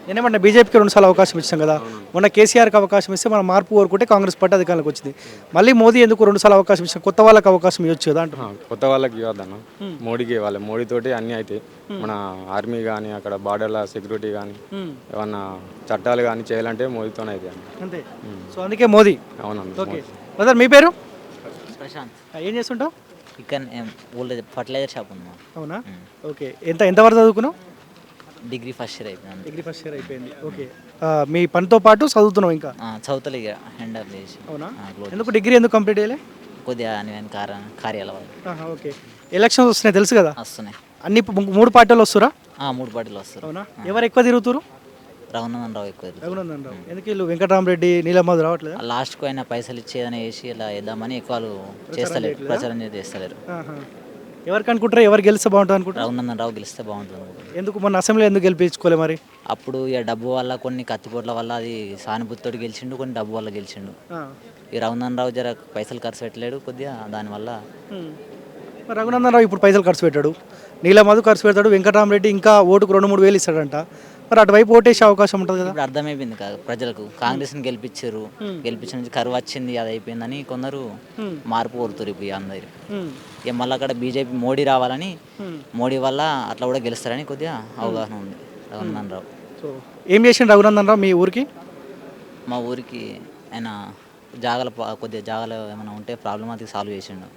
నేనేమంటే బీజేపీకి 2 సార్లు అవకాశం ఇచ్చాం కదా, మొన్న కేసీఆర్కి అవకాశం ఇస్తే మనం మార్పు కోరుకుంటే కాంగ్రెస్ పార్టీ అధికారంలోకి వచ్చింది. మళ్ళీ మోదీ ఎందుకు 2 సార్లు అవకాశం ఇచ్చాం? కొత్త వాళ్ళకి అవకాశం ఇవ్వచ్చు కదా అంటున్నా. కొత్త వాళ్ళకి ఇవ్వద్దన్న, మోడీకి ఇవ్వాలి. మోడీతోటి అన్నీ అయితే మన ఆర్మీ కానీ, అక్కడ బార్డర్ల సెక్యూరిటీ కానీ, ఏమన్నా చట్టాలు కానీ చేయాలంటే మోదీతోనే అయితే అంతే. సో అందుకే మోదీ. అవునన్న. ఓకే బ్రదర్, మీ పేరు? ప్రశాంత్. ఏం చేస్తుంటావు? ఇక్కడ ఊళ్ళో ఫర్టిలైజర్ షాప్ ఉంది. అవునా? ఓకే, ఎంతవరకు చదువుకున్నావు? డిగ్రీ ఫస్ట్ ఇయర్ అయిపోయింది. డిగ్రీ ఫస్ట్ ఇయర్ అయిపోయింది. ఓకే, మీ పనితో పాటు చదువుతున్నావు ఇంకా? చదువుతలే ఇక హ్యాండర్ చేసి. అవునా? ఎందుకు డిగ్రీ ఎందుకు కంప్లీట్ చేయలే? కొద్దిగా కార్యాల వాళ్ళు. ఓకే, ఎలక్షన్స్ వస్తున్నాయి తెలుసు కదా, వస్తున్నాయి. అన్ని 3 పార్టీలు వస్తురా? 3 పార్టీలు వస్తారు. అవునా? ఎవరు ఎక్కువ తిరుగుతారు? రఘునందన్ రావు ఎక్కువ. రఘునందన్ రావు. ఎందుకు వీళ్ళు వెంకటరామరెడ్డి, నీలమ్మధు రావట్లేదు? లాస్ట్కు అయినా పైసలు ఇచ్చేదని వేసి ఇలా వేద్దామని ఎక్కువ వాళ్ళు చేస్తలేరు, ప్రచారం చేస్తలేరు. ఎవరికి అనుకుంటారా, ఎవరు గెలిస్తే బాగుంటుంది అనుకుంటారు? రఘునందన్ రావు గెలిస్తే బాగుంటుంది. ఎందుకు మొన్న అసెంబ్లీ ఎందుకు గెలిపించుకోలే మరి? అప్పుడు ఇక డబ్బు వల్ల, కొన్ని కత్తిపోట్ల వల్ల అది సానుభూతితోటి గెలిచిండు, కొన్ని డబ్బు వల్ల గెలిచిండు. ఈ రఘునందన్ రావు జర పైసలు ఖర్చు పెట్టలేడు కొద్దిగా, దానివల్ల. రఘునందన్ రావు ఇప్పుడు పైసలు ఖర్చు పెట్టాడు, నీలమ్మధు ఖర్చు పెడతాడు, వెంకటరామరెడ్డి ఇంకా ఓటుకు 2-3 వేలు ఇస్తాడంట. మరి అటువైపు ఓటేసే అవకాశం ఉంటుంది కదా? ఇప్పుడు అర్థమైపోయింది కాదు ప్రజలకు, కాంగ్రెస్ని గెలిపించారు, గెలిపించిన నుంచి కరువు వచ్చింది, అది అయిపోయిందని కొందరు మార్పు కోరుతారు ఇప్పుడు అందరు. ఇక మళ్ళీ అక్కడ బీజేపీ మోడీ రావాలని, మోడీ వల్ల అట్లా కూడా గెలుస్తారని కొద్దిగా అవగాహన ఉంది రఘునందన్ రావు. సో ఏం చేసిండు రఘునందన్ రావు మీ ఊరికి? మా ఊరికి ఆయన కొద్దిగా జాగాలు ఏమైనా ఉంటే ప్రాబ్లమ్ అది సాల్వ్ చేసిండు,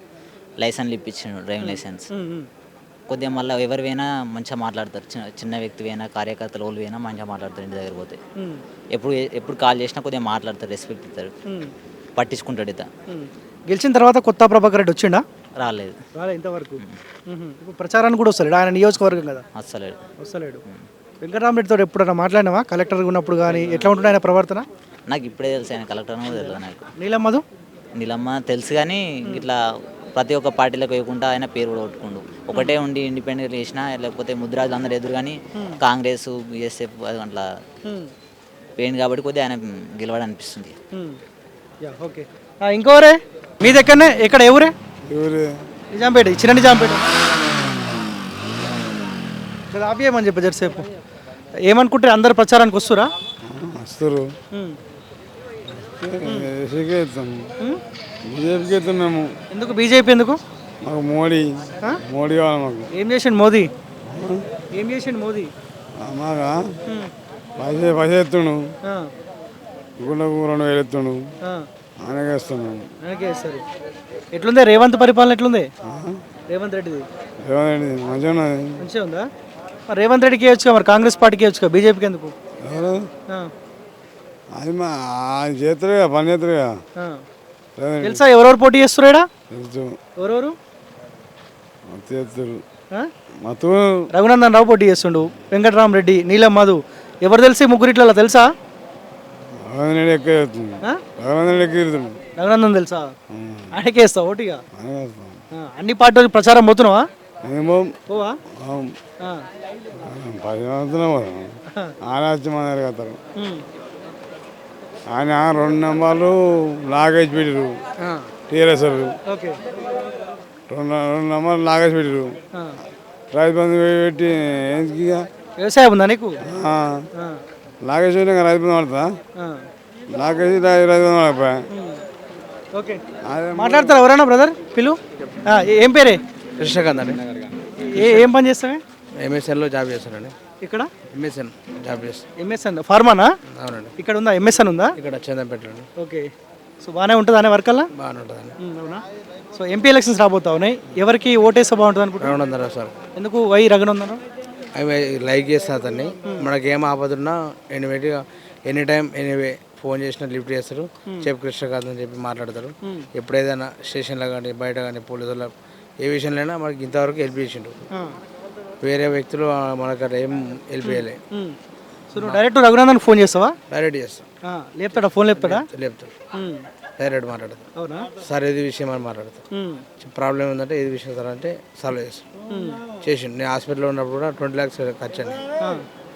లైసెన్స్లు ఇప్పించిండు, డ్రైవింగ్ లైసెన్స్. కొద్దిగా మళ్ళీ ఎవరు పోయినా మంచిగా మాట్లాడతారు, చిన్న వ్యక్తి పోయినా, కార్యకర్తలు వాళ్ళు పోయినా మంచిగా మాట్లాడతారు. ఇంటి దగ్గర పోతే ఎప్పుడు కాల్ చేసినా కొద్దిగా మాట్లాడతారు, రెస్పెక్ట్ ఇస్తారు, పట్టించుకుంటాడు. ఇత గెలిచిన తర్వాత కొత్త ప్రభాకర్ రెడ్డి వచ్చిండా? రాలేదు ఇంతవరకు. ఇప్పుడు ప్రచారానికి కూడా వస్తలేడు, ఆయన నియోజకవర్గం కదా. వస్తలేడు. వెంకటరామరెడ్డితో ఎప్పుడైనా మాట్లాడినావా కలెక్టర్ ఉన్నప్పుడు కానీ? ఎట్లా ఉంటుంది ఆయన ప్రవర్తన? నాకు ఇప్పుడే తెలుసు, ఆయన కలెక్టర్ అని కూడా తెలియదు నాకు. నీలమ్మ తెలుసు కానీ ఇట్లా ప్రతి ఒక్క పార్టీలకు వేయకుండా ఆయన పేరు కూడా కొట్టుకుండు. ఒకటే ఉండి ఇండిపెండెంట్ చేసినా, లేకపోతే ముద్రాజులు అందరు ఎదురు కానీ కాంగ్రెస్, బిఎస్ఎఫ్ అట్లా పోయింది కాబట్టి కొద్దిగా ఆయన గెలవడం అనిపిస్తుంది. ఓకే, ఇంకోరే మీ దగ్గరనే, ఎక్కడ ఎవరే? నిజాంపేట, చిన్న నిజాంపేట. ఆపియమని చెప్పి జరసేపు ఏమనుకుంటే అందరు ప్రచారానికి వస్తురా? వస్తారు. బీజేపీకి వెళ్తాం మేము. ఎందుకు బీజేపీ? ఎందుకు? మాకు మోడీ కావాలి. మాకు ఏం చేసిండు మోదీ? మాగా పైసలు ఎత్తుండు, గుండెకు 2000 ఎత్తుండు, ఆయనకే ఇస్తున్నాము. ఎట్లుంది రేవంత్ పరిపాలన? ఎట్లుంది రేవంత్ రెడ్డిది? మంచిగా ఉందా? మరి రేవంత్ రెడ్డికి ఇవ్వచ్చు, మరి కాంగ్రెస్ పార్టీకి ఇవ్వచ్చు, బీజేపీకి ఎందుకు? అది మా చేతులుగా పని చేతులుగా తెలుసా ఎవరెవరు పోటీ చేస్తున్నా? ఎవరెవరు? రఘునందన్ రావు పోటీ చేస్తుండు, వెంకటరామరెడ్డి, నీలమ్మధు. ఎవరు తెలిసి ముగ్గురిట్ల తెలుసా? రఘునందన్ తెలుసా? ఆయనకే ఇస్తావు ఓటిగా? అన్ని పార్టీలకు ప్రచారం పోతున్నావా? పోవా? ఆయన వచ్చి మన దగ్గర కడతారు. ఆయన 2 నెంబర్లు లాగేసి పెట్టారు, టీఆర్ఎస్ వాళ్ళు ఓకే. రెండు నెంబర్లు నాగేసి పెట్టారు రైతు బంధు పెట్టి ఏంటికి ఇక? వ్యవసాయం ఉందా నీకు? ఆ. నాగేసి పెట్టిన ఇంకా రైతు బంధు పడుతుందా? నాగేసి రైతు బంధు పడకపోయా ఓకే. మాట్లాడతారా ఎవరైనా బ్రదర్ పిలు? ఏం పేరే? కృష్ణకాంత్ అండి. ఏం పని చేస్తావే? ఎంఎస్ఎన్లో జాబ్ చేస్తానండి. ఇక్కడ ఎంఎస్ఎన్ జాబ్ చేస్తాను. ఎంఎస్ఎన్ ఫార్మానా? అవునండి. ఇక్కడ ఉందా ఎంఎస్ఎన్ ఉందా? ఇక్కడ చందంపేటండి. ఓకే. సో బాగానే ఉంటుంది అనే వర్క్ అలా? బాగానే ఉంటుందండి. అవునా? సో ఎంపీ ఎలక్షన్స్ రాబోతా ఉన్నాయి, ఎవరికి ఓటేస్తే బాగుంటుంది అనుకుంటున్నా? రఘునందరావు సార్. ఎందుకు వై రఘునందన్? అవి లైక్ చేస్తాను అతన్ని. మనకేం ఆపదున్నా ఎనీ టైం ఎనీవే ఫోన్ చేసినా లిఫ్ట్ చేస్తారు. చెప్పు కృష్ణకాంత్ అని చెప్పి మాట్లాడతారు. ఎప్పుడు ఏదైనా స్టేషన్లో కానీ బయట కానీ పోలీసుల ఏ విషయంలో మనకి ఇంతవరకు హెల్ప్ చేసిండు. వేరే వ్యక్తులు మనకు అట్లా ఏం హెల్ప్ చేయలే. సో నువ్వు డైరెక్ట్ రఘునందన్ ఫోన్ చేస్తావా? డైరెక్ట్ చేస్తాం. లేపుతాడా? ఫోన్ లేపుతాడా? లేపుతాడు. డైరెక్ట్ మాట్లాడతాం. అవునా? సార్ ఏది విషయం అని మాట్లాడతాం. ప్రాబ్లం ఏంటంటే ఏది విషయం సార్ అంటే సాల్వ్ చేస్తాం. చేసిండు. నేను హాస్పిటల్లో ఉన్నప్పుడు కూడా 20 lakhs ఖర్చు అండి.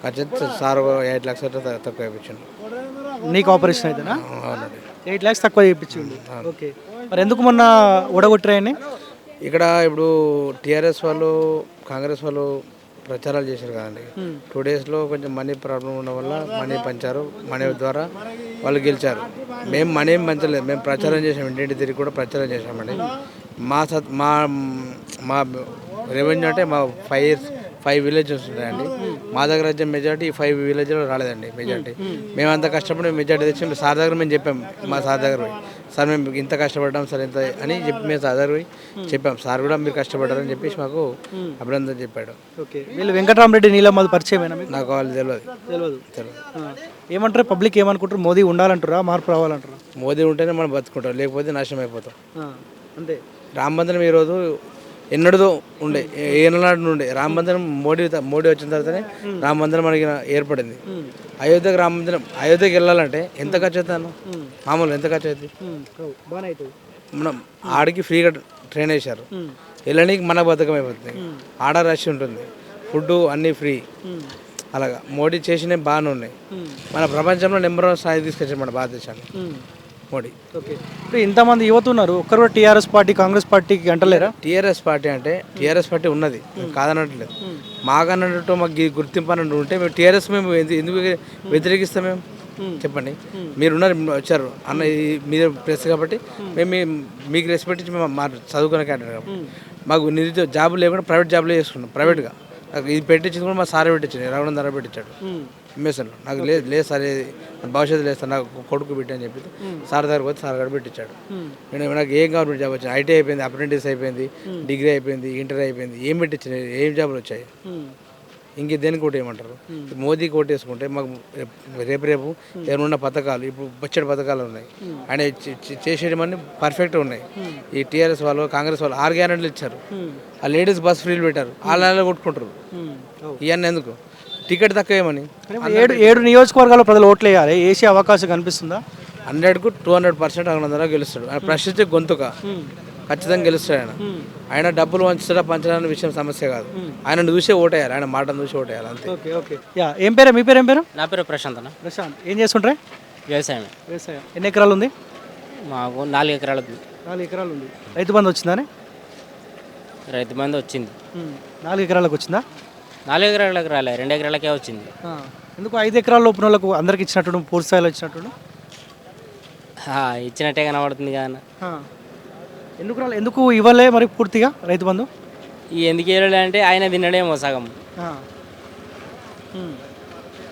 ఖర్చు సార్ 8 lakhs తక్కువ ఇప్పించండు. నీకు ఆపరేషన్ అయితేనా? అవునండి. 8 lakhs తక్కువ చేయించిండు. ఓకే. మరి ఎందుకు మొన్న ఓడగొట్టాయని? ఇక్కడ ఇప్పుడు టీఆర్ఎస్ వాళ్ళు కాంగ్రెస్ వాళ్ళు ప్రచారాలు చేశారు కదండి. 2 daysలో కొంచెం మనీ ప్రాబ్లం ఉండడం వల్ల మనీ పంచారు. మనీ ద్వారా వాళ్ళు గెలిచారు. మేము మనీ ఏం పంచలేదు, మేము ప్రచారం చేసాం. ఇంటింటి తిరిగి కూడా ప్రచారం చేసామండి. మా రెవెన్యూ అంటే మా 5 villages ఉన్నాయండి. మా దగ్గర వచ్చే మెజార్టీ 5 villagesలో రాలేదండి మెజార్టీ. మేమంతా కష్టపడి మెజార్టీ తెచ్చి సార్ దగ్గర మేము చెప్పాం. మా సార్ దగ్గర పోయి సార్ మేము ఇంత కష్టపడ్డాం సార్ ఇంత అని చెప్పి మేము సార్ దగ్గర పోయి చెప్పాం. సార్ కూడా మీరు కష్టపడ్డారని చెప్పేసి మాకు అభినందన చెప్పాడు. ఓకే. వీళ్ళు వెంకటరామరెడ్డి నీలమ్మది పరిచయమేనా మీకు? నాకు వాళ్ళు తెలియదు. ఏమంటారు పబ్లిక్ ఏమనుకుంటారు? మోదీ ఉండాలంటారా, మార్పు రావాలంటారా? మోదీ ఉంటేనే మనం బతుకుంటాం, లేకపోతే నాశనం అయిపోతాం. అంతే. రామ మందిరం ఈరోజు ఎన్నడదో ఉండే, ఏనాడు నుండే రామ మందిరం మోడీ వచ్చిన తర్వాతనే రామ మందిరం మనకి ఏర్పడింది. అయోధ్యకి వెళ్ళాలంటే ఎంత ఖర్చు అవుతాను? మామూలు ఎంత ఖర్చు అవుతుంది? మనం ఆడికి ఫ్రీగా ట్రైన్ వేశారు. వెళ్ళడానికి మన బతుకం అయిపోతుంది. ఆడ రష్ ఉంటుంది, ఫుడ్ అన్నీ ఫ్రీ. అలాగా మోడీ చేసినవి బాగానే ఉన్నాయి. మన ప్రపంచంలో నెంబర్ 1 స్థాయి తీసుకొచ్చారు మన భారతదేశాన్ని మోడీ. ఓకే. ఇప్పుడు ఇంతమంది యువత ఉన్నారు, ఒక్కరు కూడా టీఆర్ఎస్ పార్టీ కాంగ్రెస్ పార్టీకి అంటలేరా? టీఆర్ఎస్ పార్టీ అంటే టీఆర్ఎస్ పార్టీ ఉన్నది కాదనట్లేదు. మాకన్నట్టు మాకు గుర్తింపు అన్నట్టు ఉంటే మేము టీఆర్ఎస్ మేము ఎందుకు వ్యతిరేకిస్తాం? మేము చెప్పండి. మీరున్నారు, వచ్చారు అన్న మీరు ప్రెస్ కాబట్టి మేము మీకు రెస్పెక్ట్ ఇచ్చి మేము చదువుకునే క్యాండిడేట్ కాబట్టి మాకు నిరుద్యోగ జాబులు లేకుండా ప్రైవేట్ జాబులే చేసుకున్నాం. ప్రైవేట్గా ఇది పెట్టించింది కూడా మా సార్ పెట్టించాడు, రఘునందన్ పెట్టించాడు ఎంఎస్ఎన్లో. నాకు లేదు సార్, భవిష్యత్తు లేదు సార్, నాకు కొడుకు బిడ్డ అని చెప్పి సార్ దగ్గర పోతే సార్ గారు పెట్టించాడు. నేను నాకు ఏం గవర్నమెంట్ జాబ్ వచ్చింది? ఐటీ అయిపోయింది, అప్రెంటిస్ అయిపోయింది, డిగ్రీ అయిపోయింది, ఇంటర్ అయిపోయింది, ఏం పెట్టించింది? ఏం జాబులు వచ్చాయి? ఇంక దేనికి కోట ఏమంటారు? మోదీ కోట వేసుకుంటే మాకు రేపు ఏమన్నా పథకాలు, ఇప్పుడు బడ్జెట్ పథకాలు ఉన్నాయి, ఆయన చేసేయమని పర్ఫెక్ట్గా ఉన్నాయి. ఈ టీఆర్ఎస్ వాళ్ళు కాంగ్రెస్ వాళ్ళు 6 గ్యారెంటీలు ఇచ్చారు. ఆ లేడీస్ బస్ ఫ్రీలు పెట్టారు, వాళ్ళ కొట్టుకుంటారు. ఇవన్నీ ఎందుకు? టికెట్ తక్కువ ఏమని 7 నియోజకవర్గాల్లో ప్రజలు ఓట్లు వేయాలి, వేసే అవకాశం కనిపిస్తుందా? 100కు 200% రఘునందరావు గెలుస్తాడు. ఆయన ప్రశ్నించే గొంతుక ఖచ్చితంగా గెలుస్తాడు. ఆయన డబ్బులు పంచుతాడా పంచడానికి విషయం సమస్య కాదు. ఆయన చూసే ఓటేయాలి, ఆయన మాటను చూసి ఓటేయాలి అంతే. ఓకే. ఓకే. ఏం పేరు? మీ పేరు ఏం పేరు? నా పేరు ప్రశాంత్ అన్న. ప్రశాంత్, ఏం చేస్తుంటారు? వ్యవసాయం. ఎన్ని ఎకరాలు ఉంది? మాకు 4 ఎకరాలు. 4 ఎకరాలు ఉంది. రైతు బంధు వచ్చిందని? రైతు బంధు వచ్చింది. 4 ఎకరాలకు వచ్చిందా? 4 ఎకరాలకు రాలే, 2 ఎకరాలకే వచ్చింది. ఎందుకు 5 ఎకరాల లోపల వాళ్ళకు అందరికి ఇచ్చినట్టు, పూర్తి స్థాయిలో ఇచ్చినట్టు? ఇచ్చినట్టే కనబడుతుంది కానీ ఎందుకు రాలే? ఎందుకు ఇవ్వలే మరి పూర్తిగా రైతు బంధు? ఎందుకు ఇవ్వలే అంటే ఆయన తినడేమో సగం.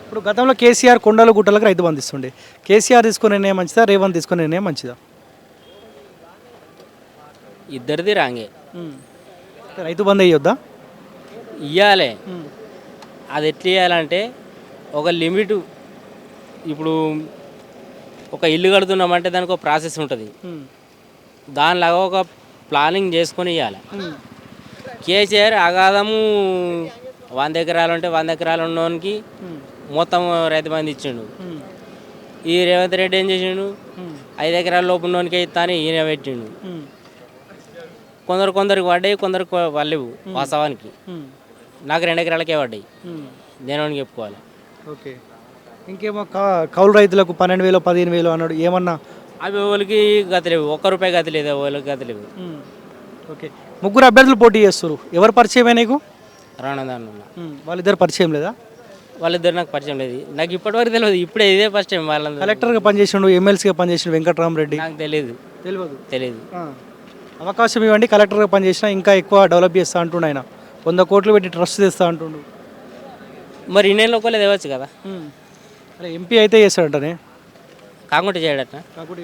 ఇప్పుడు గతంలో కేసీఆర్ కొండలు గుట్టలకు రైతు బంధు ఇస్తుండే. కేసీఆర్ తీసుకునే నిర్ణయం మంచిదా, రేవంత్ తీసుకునే నిర్ణయం మంచిదా? ఇద్దరిది రాంగే. రైతు బంధు ఇవ్వద్దా? ఇవ్వాలి. అది ఎట్లా ఇవ్వాలంటే ఒక లిమిటు. ఇప్పుడు ఒక ఇల్లు కడుతున్నామంటే దానికి ఒక ప్రాసెస్ ఉంటుంది, దానిలాగా ఒక ప్లానింగ్ చేసుకొని ఇవ్వాలి. కేసీఆర్ అగాధము 100 ఎకరాలు ఉంటే 100 ఎకరాలు ఉన్నోనికి మొత్తం రైతు బంధు ఇచ్చిండు. ఈ రేవంత్ రెడ్డి ఏం చేసిండు? 5 ఎకరాల లోపు ఉన్నోనికే ఇస్తాను ఈయన పెట్టిండు. కొందరికి పడ్డాయి, కొందరికి పడలేవు. వాస్తవానికి నాకు 2 ఎకరాలకే పడ్డాయి, దేనికి చెప్పుకోవాలి. ఓకే. ఇంకేమో కౌలు రైతులకు 12,000 15,000 అన్నాడు, ఏమన్నా అవి ఎవరికి గతి లేవు, ₹1 గతి లేదు, ఎవరికి గతి లేవు. ఓకే, ముగ్గురు అభ్యర్థులు పోటీ చేస్తారు, ఎవరు పరిచయమే నీకు? రాణదాన్ని వాళ్ళిద్దరు పరిచయం లేదా? వాళ్ళిద్దరు నాకు పరిచయం లేదు, నాకు ఇప్పటివరకు తెలియదు, ఇప్పుడే ఇదే ఫస్ట్ టైం. వాళ్ళందరూ కలెక్టర్గా పనిచేసిండు, ఎమ్మెల్సీగా పనిచేసిండు వెంకట్రామరెడ్డి. నాకు తెలియదు, తెలియదు. అవకాశం ఇవ్వండి, కలెక్టర్గా పనిచేసినా ఇంకా ఎక్కువ డెవలప్ చేస్తా అంటుండు ఆయన. 100 కోట్లు పెట్టి ట్రస్ట్ తెస్తా అంటుండు. మరి ఇన్నేళ్ళు ఒకళ్ళే తేవచ్చు కదా. అరే ఎంపీ అయితే చేస్తాడంటనే. కాకుండా చేయడట కాకుండా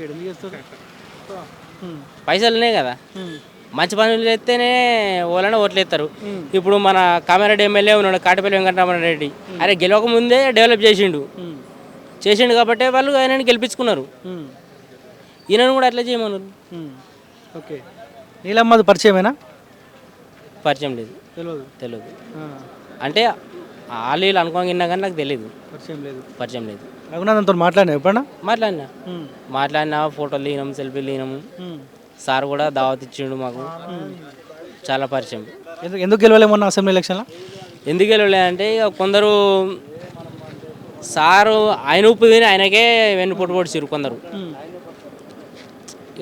పైసలు ఉన్నాయి కదా, మంచి పనులు చేస్తేనే వాళ్ళని ఓట్లు వేస్తారు. ఇప్పుడు మన కామారెడ్డి ఎమ్మెల్యే ఉన్నాడు కాటిపల్లి వెంకటరామరెడ్డి, అరే గెలవక ముందే డెవలప్ చేసిండు కాబట్టి వాళ్ళు ఆయనని గెలిపించుకున్నారు. ఈయనను కూడా అట్లా చేయమన్నారు. ఓకే, నీలమ్మది పరిచయమేనా? పరిచయం లేదు, తెలియదు. అంటే వాళ్ళు అనుకోగినా కానీ నాకు తెలియదు, పరిచయం లేదు. రఘునాథన్తో మాట్లాడినా ఎప్పుడన్నా? మాట్లాడినా ఫోటోలు దిగినాము, సెల్ఫీలు దిగినాము. సార్ కూడా దావత్ ఇచ్చిండు మాకు, చాలా పరిచయం. ఎందుకు గెలవలేమన్నా అసెంబ్లీ ఎలక్షన్లో? ఎందుకు గెలవలేదంటే ఇక కొందరు సారు ఆయన ఉప్పు తిని ఆయనకే వెన్నుపోటు పొడిచిరు కొందరు.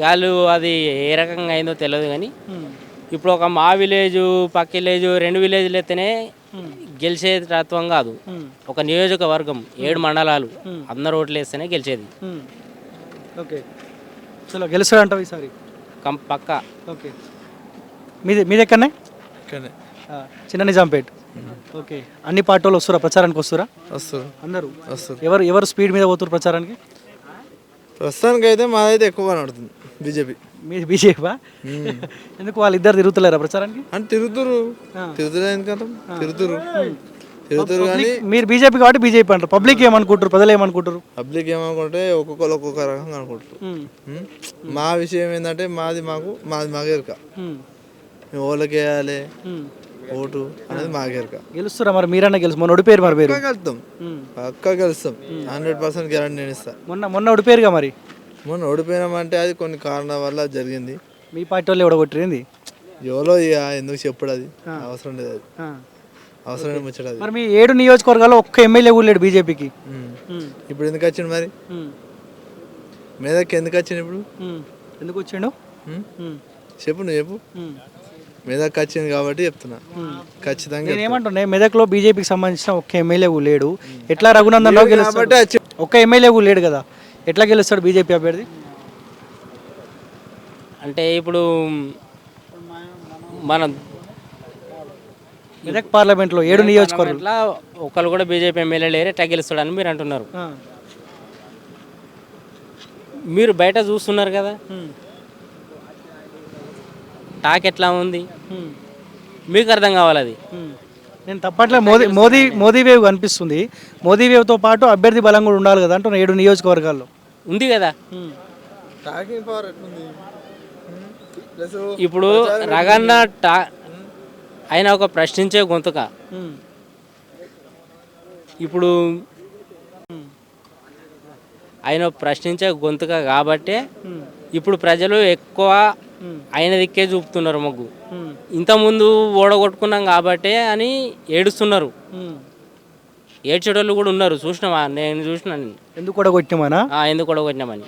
వాళ్ళు అది ఏ రకంగా అయిందో తెలియదు కానీ ఇప్పుడు ఒక మా విలేజ్ పక్క విలేజ్ 2 విలేజ్లు అయితేనే గెలిచే తత్వం కాదు. ఒక నియోజకవర్గం 7 మండలాలు అందరు ఓట్లు వేస్తేనే గెలిచేది. ఓకే, చలో గెలుస్తాడంటావు ఈసారి పక్క. ఓకే, మీది ఎక్కడనే? చిన్న నిజాంపేట్. ఓకే, అన్ని పార్టీలు వస్తారా ప్రచారానికి? వస్తారు అందరూ వస్తారు. ఎవరు స్పీడ్ మీద పోతున్నారు ప్రచారానికి? ప్రస్తుతానికి అయితే మాదైతే ఎక్కువగా నడుతుంది బీజేపీ. మీది బీజేపీ? ఎందుకు వాళ్ళిద్దరు తిరుగుతలేరా ప్రచారానికి? అంటే తిరుగుతురు కానీ మీరు బీజేపీ కాబట్టి బీజేపీ అంటారు. పబ్లిక్ ఏమనుకుంటారు, ప్రజలు ఏమనుకుంటారు? పబ్లిక్ ఏమనుకుంటే ఒక్కొక్కరు ఒక్కొక్క రకంగా అనుకుంటారు. మా విషయం ఏంటంటే మాది మాకేరక, మేము ఓళ్ళకి వేయాలి ఓటు అనేది మాకేరక. గెలుస్తారా మరి? మీరన్నా గెలుసు, మొన్న ఓడిపోయారు మరి. మీరు గెలుస్తాం, పక్కా గెలుస్తాం, 100% గ్యారెంటీ నేను ఇస్తాను. మొన్న ఓడిపోయారుగా మరి. మొన్న ఓడిపోయినామంటే అది కొన్ని కారణాల వల్ల జరిగింది. మీ పార్టీ వాళ్ళు ఎవడగొట్టింది? ఎవరో ఇక ఎందుకు చెప్పడు, అది అవసరం లేదు, అది అవసరమైన ముచ్చట. మరి మీ 7 నియోజకవర్గాల్లో ఒక్క ఎమ్మెల్యే కూడా లేడు బీజేపీకి. ఇప్పుడు ఎందుకు వచ్చిండు మరి? మెదక్ ఎందుకు వచ్చిండు ఇప్పుడు? ఎందుకు వచ్చిండు చెప్పు, నువ్వు చెప్పు. మెదక్ వచ్చింది కాబట్టి చెప్తున్నా ఖచ్చితంగా. నేను ఏమంటున్నా, మెదక్లో బీజేపీకి సంబంధించిన ఒక్క ఎమ్మెల్యే కూడా లేడు. ఎట్లా రఘునందన్ రావు గెలుస్తాడు? ఒక్క ఎమ్మెల్యే కూడా లేడు కదా, ఎట్లా గెలుస్తాడు బీజేపీ అభ్యర్థి? అంటే ఇప్పుడు మన మెదక్ పార్లమెంట్లో 7 నియోజకవర్గాలు ఇట్లా ఒకళ్ళు కూడా బీజేపీ ఎమ్మెల్యే లేరు, ఎట్లా గెలుస్తాడని మీరు అంటున్నారు. మీరు బయట చూస్తున్నారు కదా టాక్ ఎట్లా ఉంది, మీకు అర్థం కావాలి. అది నేను తప్పట్లే, మోదీ వేవ్ కనిపిస్తుంది. మోదీ వేవ్తో పాటు అభ్యర్థి బలం కూడా ఉండాలి కదా అంటున్నా 7 నియోజకవర్గాల్లో ఉంది కదా. ఇప్పుడు రగన్న ఆయన ఒక ప్రశ్నించే గొంతుక. ఇప్పుడు ఆయన ప్రశ్నించే గొంతుక కాబట్టే ఇప్పుడు ప్రజలు ఎక్కువ ఆయన దిక్కే చూపుతున్నారు మొగ్గు. ఇంతకుముందు ఓడగొట్టుకున్నాం కాబట్టే అని ఏడుస్తున్నారు, ఏడ్చేటోళ్ళు కూడా ఉన్నారు. చూసినామా? నేను చూసినాను. ఎందుకు ఓడగొట్టినామనా? ఎందుకు ఓడగొట్టినామని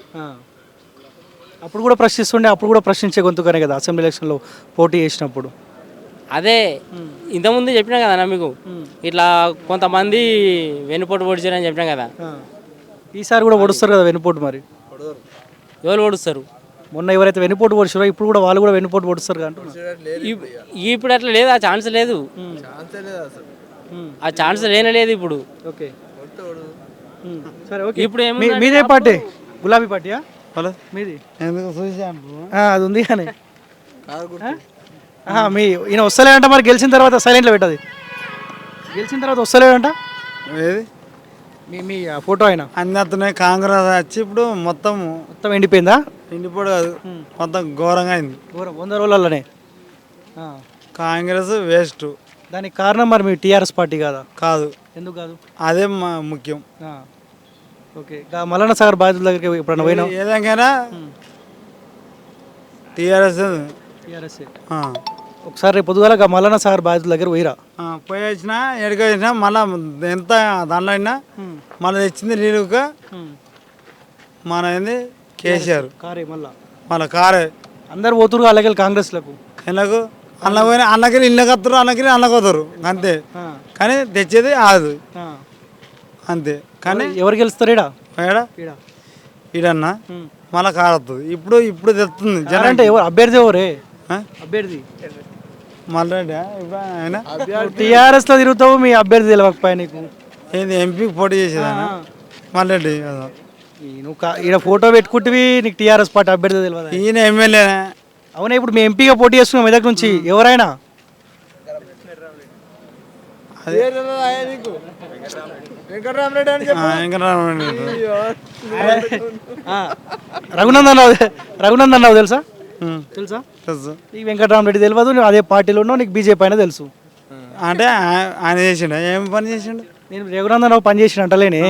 అప్పుడు కూడా ప్రశ్నిస్తుండే, అప్పుడు కూడా ప్రశ్నించే గొంతుకనే కదా అసెంబ్లీ ఎలక్షన్లో పోటీ చేసినప్పుడు. అదే ఇంతకుముందు చెప్పినా కదా మీకు, ఇట్లా కొంతమంది వెన్నుపోటు పొడిచారని చెప్పినా కదా. ఈసారి కూడా ఓడుస్తారు కదా వెన్నుపోటు. మరి ఎవరు ఓడుస్తారు? మొన్న ఎవరైతే వెన్నుపోటు పొడిచారో ఇప్పుడు కూడా వాళ్ళు కూడా వెన్నుపోటు పొడుస్తారు కదా. ఇప్పుడు అట్లా లేదు, ఆ ఛాన్స్ లేదు, ఆ ఛాన్స్ లేనలేదు ఇప్పుడు. ఓకే, ఇప్పుడు మీదే పార్టీ? గులాబీ పార్టీయా మీది? అది ఉంది కానీ మీ ఈయన వస్తలేదంట. మరి గెలిచిన తర్వాత సైలెంట్లో పెట్టది, గెలిచిన తర్వాత వస్తలేదంట. మీ ఫోటో అయినా అన్నీ కాంగ్రెస్ వచ్చి ఇప్పుడు మొత్తం ఎండిపోయిందా? ఎండిపోడు కాదు, మొత్తం ఘోరంగా అయింది. 100 రోజులలోనే కాంగ్రెస్ వేస్ట్. దానికి కారణం మరి మీ టీఆర్ఎస్ పార్టీ కాదా? కాదు. ఎందుకు కాదు? అదే ముఖ్యం. ఓకే, మల్లన్న సాగర్ బాధితుల దగ్గరికి ఎప్పుడన్నా పోయినా? ఏదైనా టీఆర్ఎస్. ఒకసారి రేపు పొద్దుగాల మల్లన్న సాగర్ బాధితుల దగ్గర పోయిరా? పోయి వచ్చినా ఎడికి వచ్చినా మళ్ళీ ఎంత దాంట్లో అయినా మళ్ళీ తెచ్చింది నీళ్ళుగా మన ఏంది కేసీఆర్ కారే మళ్ళా మళ్ళీ కారే అందరు పోతురు అలాగే కాంగ్రెస్లకు. ఎందుకు అన్న పోయిన అన్నకి ఇళ్ళకి వస్తారు అన్నకి అన్నకి వస్తారు అంతే. కానీ తెచ్చేది ఆదు అంతే. కానీ ఎవరు గెలుస్తారు ఈడ? ఏడా ఈడ ఈడన్నా మళ్ళీ కారొస్తుంది. ఇప్పుడు తెస్తుంది జనం అంటే ఎవరు అభ్యర్థి ఎవరే? అభ్యర్థి మళ్ళీ ఇప్పుడు ఆయన టీఆర్ఎస్ లో తిరుగుతావు, మీ అభ్యర్థి తెలియకపోయా నీకు? ఏంది ఎంపీకి పోటీ చేసేదాన్ని మళ్ళీ కదా. నువ్వు ఈడ ఫోటో పెట్టుకుంటే నీకు టీఆర్ఎస్ పార్టీ అభ్యర్థి తెలియదు. ఈయన ఎమ్మెల్యే. అవునా, ఇప్పుడు మీ ఎంపీగా పోటీ చేస్తున్నావు మెదక్ నుంచి, ఎవరైనా రఘునందన్ రావు తెలుసా? తెలుసా? నీకు వెంకటరామరెడ్డి తెలియదు, నువ్వు అదే పార్టీలో ఉన్నావు, నీకు బీజేపీ అయినా తెలుసు. అంటే ఆయన చేసిండు, ఏం పని చేసిండు? నేను రఘునందన్ రావు పని చేసిన అంటలేని,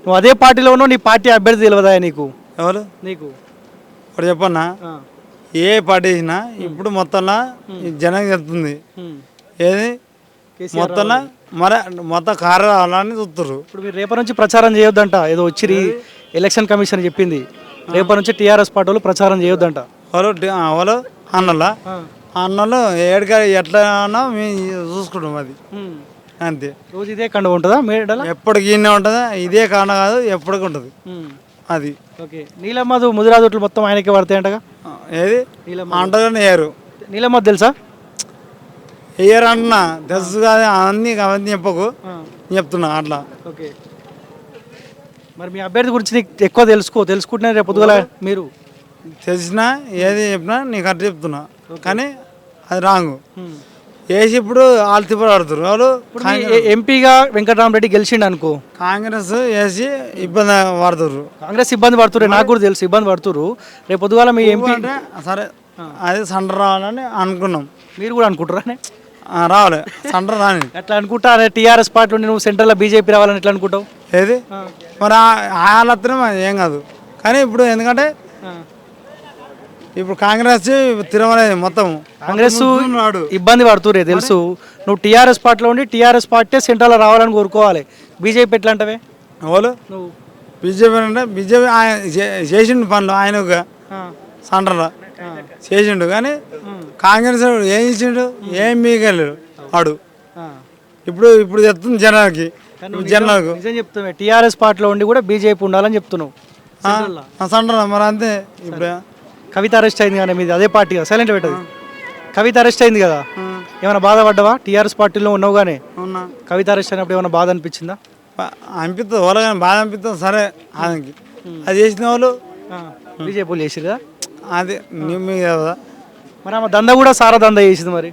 నువ్వు అదే పార్టీలో ఉన్నావు, నీ పార్టీ అభ్యర్థి తెలియదా నీకు? ఎవరు నీకు ఇప్పుడు చెప్పన్నా, ఏ పార్టీ చేసినా ఇప్పుడు మొత్తంలో జనం చెప్తుంది ఏది మొత్తంలో మరి మొత్తం కారు రావాలని చూస్తారు. ఇప్పుడు మీరు రేపటి నుంచి ప్రచారం చేయొద్దంట, ఏదో వచ్చి ఎలక్షన్ కమిషన్ చెప్పింది, రేపటి నుంచి టీఆర్ఎస్ పార్టీ వాళ్ళు ప్రచారం చేయొద్దంట. వాళ్ళు అన్నలా అన్నలు ఏడుగా ఎట్లా మేము చూసుకుంటాం అది అంతే. రోజు ఇదే కండ ఉంటుందా మేడల? ఎప్పటికి ఇన్నే ఉంటుందా? ఇదే కారణం కాదు, ఎప్పటికి ఉంటుంది అది. ఓకే, నీలమ్మదు ముదిరాజుట్లు మొత్తం ఆయనకే పడతాయంటగా. ఏది అంటగానే వేయరు. నీలమ్మది తెలుసా? వేయరు అంటున్నా, తెలుసు కాదు అవన్నీ అవన్నీ చెప్పకు, చెప్తున్నా అట్లా. ఓకే, మరి మీ అభ్యర్థి గురించి నీకు ఎక్కువ తెలుసుకుంటున్నా రేపు పొద్దుగల మీరు తెలిసినా ఏది చెప్పినా నీకు అట్లా చెప్తున్నా. కానీ అది రాంగు వేసి ఇప్పుడు వాళ్ళు తిప్పడుతారు. వాళ్ళు ఎంపీగా వెంకటరామరెడ్డి గెలిచిండు అనుకో, కాంగ్రెస్ వేసి ఇబ్బంది పడుతుర్రు. కాంగ్రెస్ ఇబ్బంది పడుతుర్రు, నాకు కూడా తెలుసు ఇబ్బంది పడుతుర్రు. రేపు పొద్దుగాల మీ ఎంపీ అంటే సరే అది సండ్ర రావాలని అనుకున్నాం. మీరు కూడా అనుకుంటారా? రావాలి సండ్ర రాని ఎట్లా అనుకుంటా? టీఆర్ఎస్ పార్టీ నుండి నువ్వు సెంట్రల్లో బీజేపీ రావాలని ఎట్లా అనుకుంటావు? ఏది మరి వాళ్ళత్తనే ఏం కాదు. కానీ ఇప్పుడు ఎందుకంటే ఇప్పుడు కాంగ్రెస్ తిరగలేదు మొత్తం, కాంగ్రెస్ ఇబ్బంది పడుతురే తెలుసు. నువ్వు టీఆర్ఎస్ పార్టీలో ఉండి టీఆర్ఎస్ పార్టీ సెంట్రల్లో రావాలని కోరుకోవాలి. బీజేపీ ఎట్లా అంటవే? వాళ్ళు నువ్వు బీజేపీ అంటే బీజేపీ ఆయన చేసిండు పనులు, ఆయనగా సెంటర్లో చేసిండు. కానీ కాంగ్రెస్ ఏం చేసిండు? ఏం మీకెళ్ళాడు వాడు. ఇప్పుడు చెప్తుంది జనాలకి, జనాలకు నిజం చెప్తావే, టీఆర్ఎస్ పార్టీలో ఉండి కూడా బీజేపీ ఉండాలని చెప్తున్నావు సెంటర్. మరి అంతే. ఇప్పుడు కవిత అరెస్ట్ అయింది కానీ మీది అదే పార్టీ కదా, సైలెంట్ పెట్టదు. కవిత అరెస్ట్ అయింది కదా, ఏమైనా బాధపడ్డావా? టీఆర్ఎస్ పార్టీలో ఉన్నావు కానీ కవిత అరెస్ట్ అయినప్పుడు ఏమైనా బాధ అనిపించిందా? అనిపిస్తుంది, వాళ్ళు కానీ బాధ అనిపిస్తుంది. సరే ఆయనకి అది చేసిన వాళ్ళు బీజేపీలు చేసిరు కదా, అది కదా. మరి ఆమె దందా కూడా సారా దందా చేసింది. మరి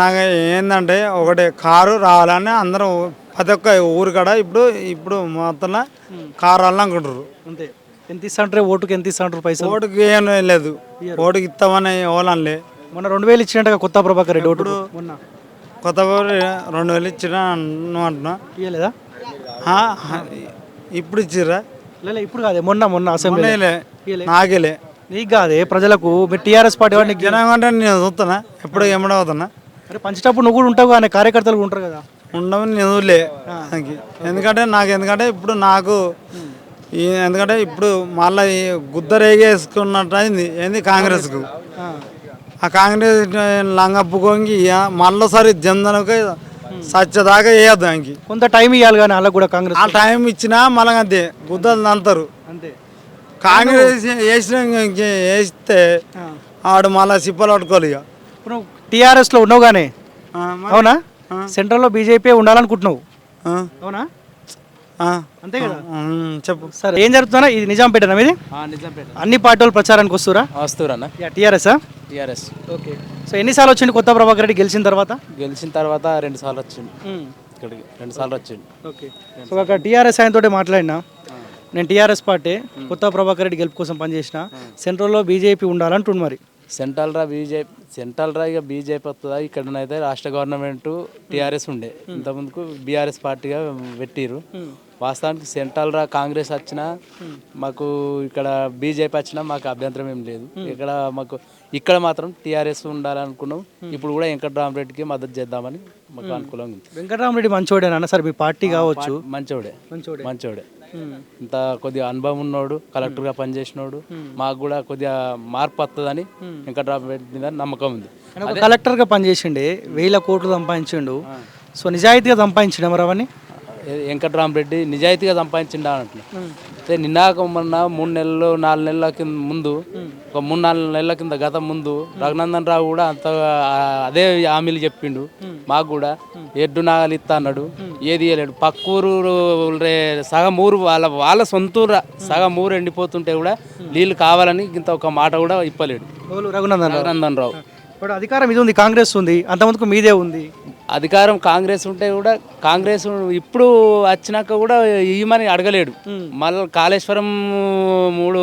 నాకు ఏంటంటే ఒకటి కారు రావాలని అందరం ప్రతి ఒక్క ఊరు కాడ ఇప్పుడు మొత్తంలో కారు రావాలని అనుకుంటారు అంతే. ఎంత ఇస్తాంటారు ఓటుకి? ఎంత ఇస్తాంటారు పైసలు? ఓటుకి ఏం లేదు, ఓటుకి ఇస్తామని ఎవరనలే. మొన్న 2000 ఇచ్చినట్టుగా కొత్త ప్రభాకర్ రెడ్డి ఓటు. మొన్న కొత్త 2000 ఇచ్చిన నువ్వు అంటున్నా, ఇవ్వలేదా? ఇప్పుడు ఇచ్చిర్రా? లేదు ఇప్పుడు కాదే, మొన్న అసెంబ్లీ నాకేలే. నీకు కాదే, ప్రజలకు. మీరు టీఆర్ఎస్ పార్టీ వాడిని జనం అంటే నేను చూస్తున్నా, ఎప్పుడు ఏమడవుతున్నా. మరి పంచేటప్పుడు నువ్వు కూడా ఉంటావు కానీ కార్యకర్తలు ఉంటారు కదా. ఉండమని నేను వదిలే ఎందుకంటే ఇప్పుడు నాకు ఎందుకంటే ఇప్పుడు మళ్ళీ గుద్దరేగేసుకున్నట్టు అయింది ఏంది కాంగ్రెస్కు. ఆ కాంగ్రెస్ లంగప్పు కొంగి మళ్ళీసారి జనకి సత్యదాకా వేయద్దు ఆయనకి. కొంత టైం ఇవ్వాలి కానీ అలా కూడా కాంగ్రెస్ ఆ టైం ఇచ్చినా మళ్ళీ అంతే గుద్దలు అంటారు. అంతే కాంగ్రెస్ వేస్తే ఆడు మళ్ళీ సిప్పలు పట్టుకోవాలి. ఇక ఇప్పుడు నువ్వు టీఆర్ఎస్లో ఉన్నావు కానీ అవునా, సెంట్రల్లో బీజేపీ ఉండాలనుకుంటున్నావు అవునా? అంతే కదా. చెప్పు సరే, ఏం జరుగుతుందా? ఇది నిజాంపేటనా మీది? అన్ని పార్టీ వాళ్ళు ప్రచారానికి వస్తురన్నా. టీఆర్ఎస్. టీఆర్ఎస్. ఓకే, సో ఎన్నిసార్లు వచ్చిండు కొత్త ప్రభాకర్ రెడ్డి గెలిచిన తర్వాత? 2 సార్లు వచ్చిండు ఇక్కడికి, 2 సార్లు వచ్చిండు. ఓకే, సో అక్కడ టీఆర్ఎస్ ఆయనతో మాట్లాడినా, నేను టీఆర్ఎస్ పార్టీ కొత్త ప్రభాకర్ రెడ్డి గెలుపు కోసం పనిచేసిన, సెంట్రల్లో బీజేపీ ఉండాలంటుండు. మరి సెంట్రల్ ఇక బీజేపీ వస్తుందా? ఇక్కడనైతే రాష్ట్ర గవర్నమెంట్ టీఆర్ఎస్ ఉండే, ఇంతకుముందుకు బీఆర్ఎస్ పార్టీగా పెట్టిరు. వాస్తవానికి సెంట్రల్ కాంగ్రెస్ వచ్చినా మాకు ఇక్కడ బీజేపీ వచ్చినా మాకు అభ్యంతరం ఏం లేదు. ఇక్కడ మాత్రం టీఆర్ఎస్ ఉండాలనుకున్నాం. ఇప్పుడు కూడా వెంకటరామరెడ్డికి మద్దతు చేద్దామని మాకు అనుకూలంగా ఉంది. వెంకటరామరెడ్డి మంచోడేనా సార్? మీ పార్టీ కావచ్చు. మంచోడే ఇంత కొద్దిగా అనుభవం ఉన్నోడు, కలెక్టర్గా పనిచేసినోడు. మాకు కూడా కొద్దిగా మార్పు వస్తుందని వెంకటరామరెడ్డి మీద నమ్మకం ఉంది. కలెక్టర్గా పనిచేసిండే 1000 కోట్లు సంపాదించిండు. సో నిజాయితీగా సంపాదించిండు మరి అవన్నీ? వెంకటరామరెడ్డి నిజాయితీగా సంపాదించిండా అంటున్నాను. నిన్నాక మొన్న 3 నెలలు 4 నెలల కింద ముందు, ఒక 3-4 నెలల కింద గతం ముందు రఘునందన్ రావు కూడా అంత అదే హామీలు చెప్పిండు. మాకు కూడా ఎడ్డు నాగలు ఇస్తా అన్నాడు, ఏది ఇవ్వలేడు. పక్కూరు సగం ఊరు వాళ్ళ సొంత ఊరు సగం ఊరు ఎండిపోతుంటే కూడా నీళ్ళు కావాలని ఇంత ఒక మాట కూడా ఇప్పలేడు రఘునందన్ రావు. ఇప్పుడు అధికారం ఇది ఉంది, కాంగ్రెస్ ఉంది, అంతమందికి మీదే ఉంది అధికారం. కాంగ్రెస్ ఉంటే కూడా కాంగ్రెస్ ఇప్పుడు వచ్చినాక కూడా ఇవ్వమని అడగలేడు. మళ్ళీ కాళేశ్వరం 3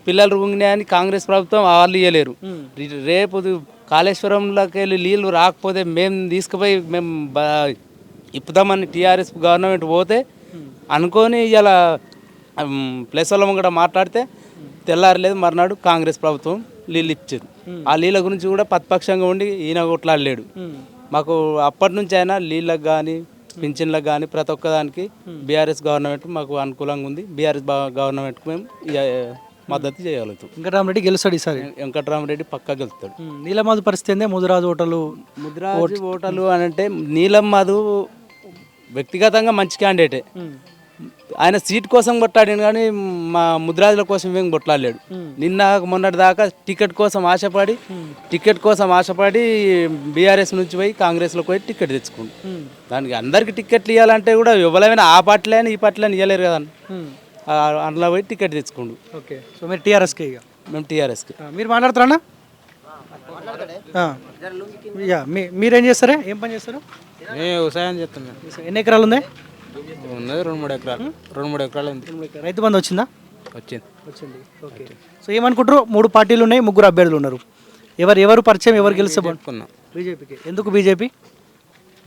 పిల్లలు రుంగినాయని కాంగ్రెస్ ప్రభుత్వం వాళ్ళు ఇవ్వలేరు. రేపు కాళేశ్వరంలోకి వెళ్ళి నీళ్ళు రాకపోతే మేము తీసుకుపోయి మేము ఇప్పుదామని టీఆర్ఎస్ గవర్నమెంట్ పోతే అనుకొని ఇలా ప్లస్ వాళ్ళ ముంగట మాట్లాడితే తెల్లారలేదు, మర్నాడు కాంగ్రెస్ ప్రభుత్వం నీళ్ళు ఇచ్చేది. ఆ నీళ్ళ గురించి కూడా ప్రతిపక్షంగా ఉండి ఈయన కొట్లాడలేడు. మాకు అప్పటి నుంచి అయినా నీళ్ళకు కానీ పింఛన్లకు కానీ ప్రతి ఒక్కదానికి బీఆర్ఎస్ గవర్నమెంట్ మాకు అనుకూలంగా ఉంది. బీఆర్ఎస్ గవర్నమెంట్కి మేము మద్దతు చేయగలుగుతాం. వెంకటరామరెడ్డి గెలుస్తాడు ఈసారి. వెంకటరామరెడ్డి పక్కా గెలుస్తాడు. నీలమధు పరిస్థితి ఏందే? ముదిరాజు ఓటలు అని అంటే నీలమధు వ్యక్తిగతంగా మంచి క్యాండిడేటే. ఆయన సీట్ కోసం కొట్లాడాడు కానీ మా ముద్రాజుల కోసం ఏం కొట్లాడలేడు. నిన్న మొన్నటి దాకా టికెట్ కోసం ఆశపడి బీఆర్ఎస్ నుంచి పోయి కాంగ్రెస్లోకి పోయి టికెట్ తెచ్చుకుండు. దానికి అందరికి టికెట్లు ఇవ్వాలంటే కూడా ఎవరైనా ఆ పార్టీలో అయినా ఈ పార్టీలో ఇవ్వలేరు కదా, అందులో పోయి టికెట్ తెచ్చుకుండు. ఓకే, సో మీరు టీఆర్ఎస్కి? ఇక మేము టీఆర్ఎస్కి. మీరు మాట్లాడుతారా? మీరేం చేస్తారా? ఏం పని చేస్తారు? వ్యవసాయం చేస్తున్నాం. ఎన్ని ఎకరాలు ఉంది? ఉన్నది 2-3 ఎకరాలు. 2-3 ఎకరాలు ఉంది. రైతు బంధు వచ్చిందా? వచ్చింది. ఓకే, సో ఏమనుకుంటారు? 3 పార్టీలు ఉన్నాయి, 3 అభ్యర్థులు ఉన్నారు. ఎవరు పరిచయం, ఎవరు గెలిస్తే బాగుంటున్నాం? బీజేపీకి. ఎందుకు బీజేపీ?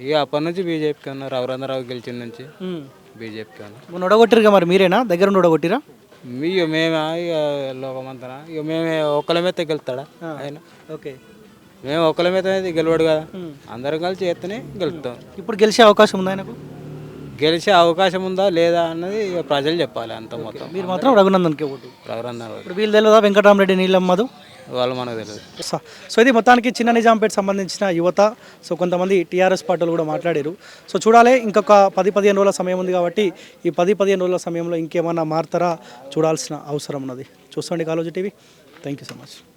ఇక అప్పటి నుంచి బీజేపీకి ఉన్నారు. రఘునందరావు గెలిచిన నుంచి బీజేపీకి ఉన్నారు. మొన్న ఒడగొట్టిరుగా, మరి మీరేనా దగ్గర నుండి ఒడగొట్టిరా? మేమే ఇక లోకమంతనా ఇక మేమే ఒక్కలమే గెలుస్తాడా ఆయన? ఓకే, మేము ఒక్కలమే గెలవాడు కదా, అందరం కలిసి చేస్తేనే గెలుస్తాం. ఇప్పుడు గెలిచే అవకాశం ఉందా ఆయనకు? గెలిచే అవకాశం ఉందా లేదా అన్నది ప్రజలు చెప్పాలి. అంత మొత్తం మీరు మాత్రం రఘునందన్కి ఓటు. రఘునందన్ ఇప్పుడు వీళ్ళు తెలియదా? వెంకటరామరెడ్డి, నీలమ్మధు వాళ్ళు మనకు తెలియదు. సో ఇది మొత్తానికి చిన్న నిజాంపేట సంబంధించిన యువత. సో కొంతమంది టీఆర్ఎస్ పార్టీలు కూడా మాట్లాడారు. సో చూడాలి, ఇంకొక 10-15 రోజుల సమయం ఉంది కాబట్టి ఈ 10-15 రోజుల సమయంలో ఇంకేమన్నా మారుతారా చూడాల్సిన అవసరం ఉన్నది. చూసుకోండి Kaloji TV. Thank you so much.